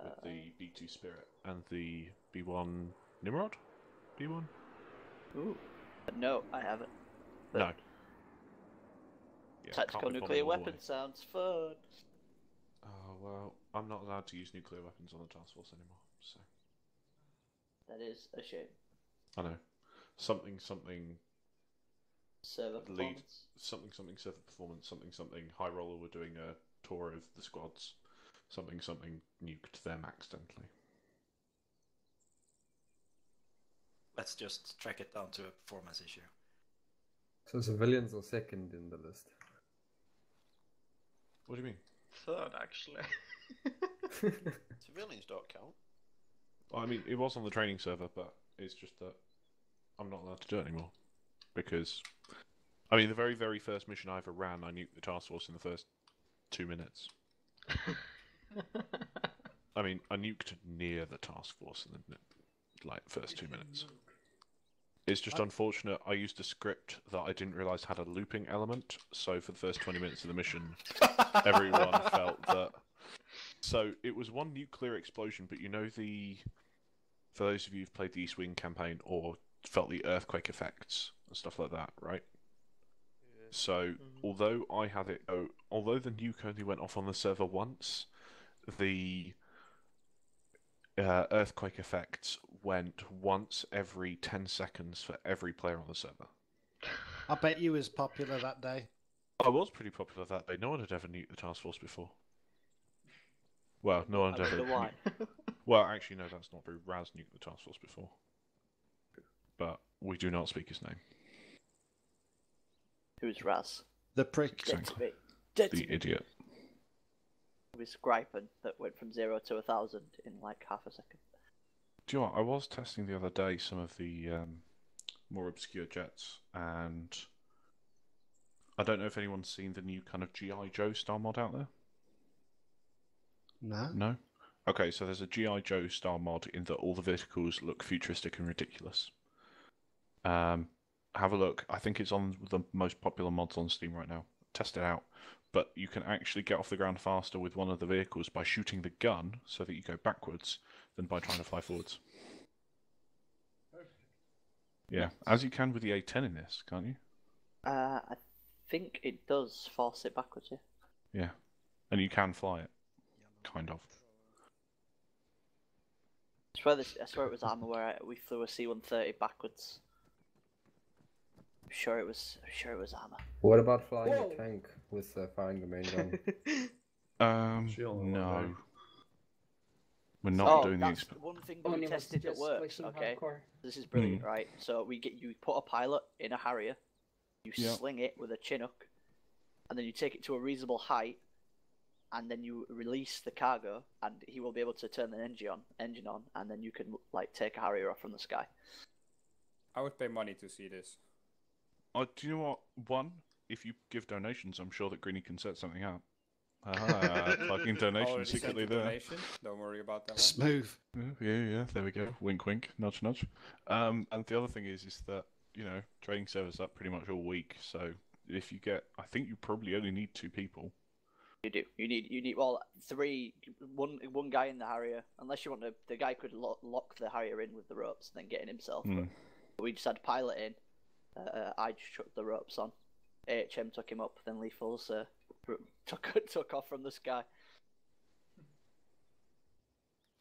With the B2 Spirit and the B1 Nimrod? B1? Ooh. No, I haven't. But No. Yeah, tactical nuclear weapon sounds fun. Oh, well, I'm not allowed to use nuclear weapons on the task force anymore, so. That is a shame. I know. Something server lead, performance. something server performance, something high roller were doing a tour of the squads, something nuked them accidentally. Let's just track it down to a performance issue. So civilians are second in the list. What do you mean? Third, actually. Civilians don't count. I mean, it was on the training server, but it's just that I'm not allowed to do it anymore. Because, I mean, the very, very first mission I ever ran, I nuked the task force in the first 2 minutes. I mean, I nuked near the task force in the first 2 minutes. It's just unfortunate I used a script that I didn't realise had a looping element, so for the first 20 minutes of the mission, everyone felt that... So, it was one nuclear explosion, but you know for those of you who've played the East Wing campaign or felt the earthquake effects and stuff like that, right? Yeah. So, although the nuke only went off on the server once, the earthquake effects went once every 10 seconds for every player on the server. I bet you was popular that day. I was pretty popular that day. No one had ever nuked the task force before. Well, no one had I ever. wonder why. Well, actually, no, that's not true. Raz nuked the task force before, but we do not speak his name. Who's Raz? The prick. Dead to me. Dead to The me. idiot. It was Gripen that went from 0 to 1,000 in like half a second. Do you know what? I was testing the other day some of the more obscure jets, and I don't know if anyone's seen the new kind of G.I. Joe style mod out there. No. No? Okay, so there's a G.I. Joe style mod in that all the vehicles look futuristic and ridiculous. Have a look. I think it's on the most popular mods on Steam right now. Test it out. But you can actually get off the ground faster with one of the vehicles by shooting the gun so that you go backwards than by trying to fly forwards. Yeah, as you can with the A10 in this, can't you? I think it does force it backwards, yeah. Yeah. And you can fly it. Kind of. I swear it was armor where we flew a C-130 backwards. I'm sure it was armor. What about flying a tank with firing the main gun? No. We're not doing the that's one thing that we tested that works. Okay, this is brilliant, right? So you put a pilot in a Harrier, you sling it with a Chinook, and then you take it to a reasonable height, and then you release the cargo, and he will be able to turn the engine on, and then you can like take a Harrier off from the sky. I would pay money to see this. Do you know what? One, if you give donations, I'm sure that Greeny can set something up. Fucking donation secretly there. Donation. Don't worry about that one. Smooth. Yeah, there we go. Wink, wink, nudge, nudge. And the other thing is that, trading servers up pretty much all week. So if you get, I think you probably only need 2 people. You do. You need one guy in the Harrier, unless you want to. The guy could lock the Harrier in with the ropes and then get in himself. But we just had pilot in. I just chucked the ropes on. AHM took him up. Then Lethals took off from the sky.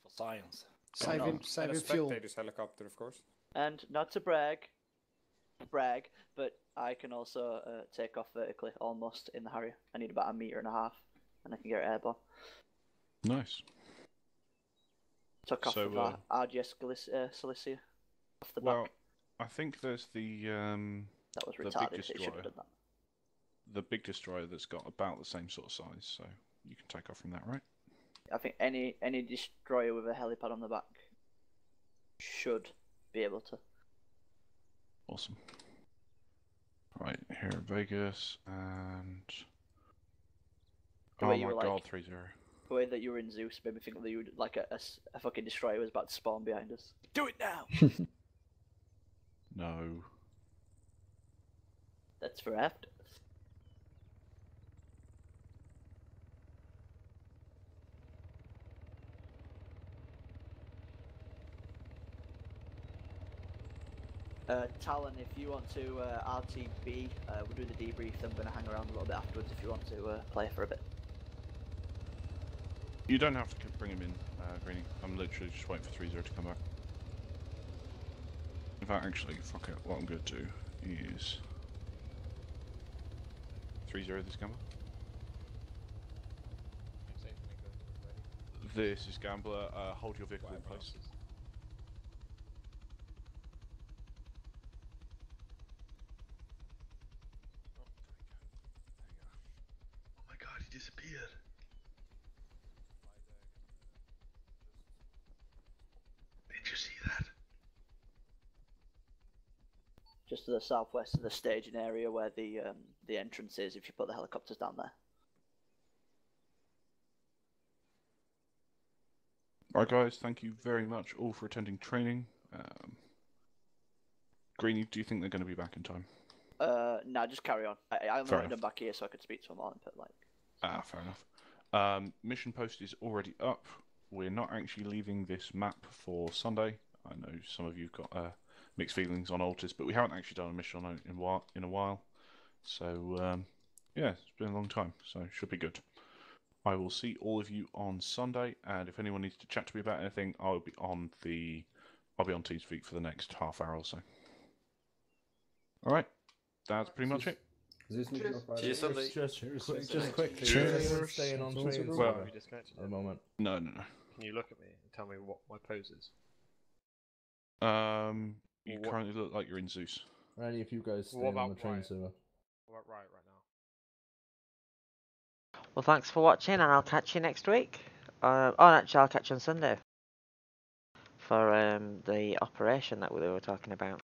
For science. Saving fuel. Spectator's helicopter, of course. And not to brag, but I can also take off vertically almost in the Harrier. I need about 1.5 meters, and I can get it airborne. Nice. Took off with RGS Cilicia off the back. I think there's the that was retarded. It should have done that. The big destroyer that's got about the same sort of size, so you can take off from that, right? I think any destroyer with a helipad on the back should be able to. Awesome. Right, here in Vegas, and oh my god, 3-0. The way that you were in Zeus made me think that you would, like a fucking destroyer was about to spawn behind us. Do it now! No. That's for after. Talon, if you want to RTB, we'll do the debrief, then we're going to hang around a little bit afterwards if you want to play for a bit. You don't have to bring him in, Greeny. I'm literally just waiting for 3-0 to come back. In fact, actually, fuck it, what I'm going to do is 3-0 this Gambler. This is Gambler, hold your vehicle in place. Disappeared. Did you see that? Just to the southwest of the staging area where the entrance is, if you put the helicopters down there. Right, guys, thank you very much all for attending training. Greeny, do you think they're going to be back in time? No, just carry on. I wanted them back here so I could speak to them all and put like. Fair enough. Mission post is already up. We're not actually leaving this map for Sunday. I know some of you've got mixed feelings on Altis, but we haven't actually done a mission on it in a while. So, yeah, it's been a long time, so it should be good. I will see all of you on Sunday, and if anyone needs to chat to me about anything, I'll be on TeamSpeak for the next half hour or so. All right, that's pretty much it. Just quickly. Cheers. Staying on train Well, at the moment. No. Can you look at me and tell me what my pose is? You currently look like you're in Zeus. Are any of you guys What staying on the about train Riot? server? What about Riot right now? Well, thanks for watching, and I'll catch you next week. Actually, I'll catch you on Sunday for the operation that we were talking about.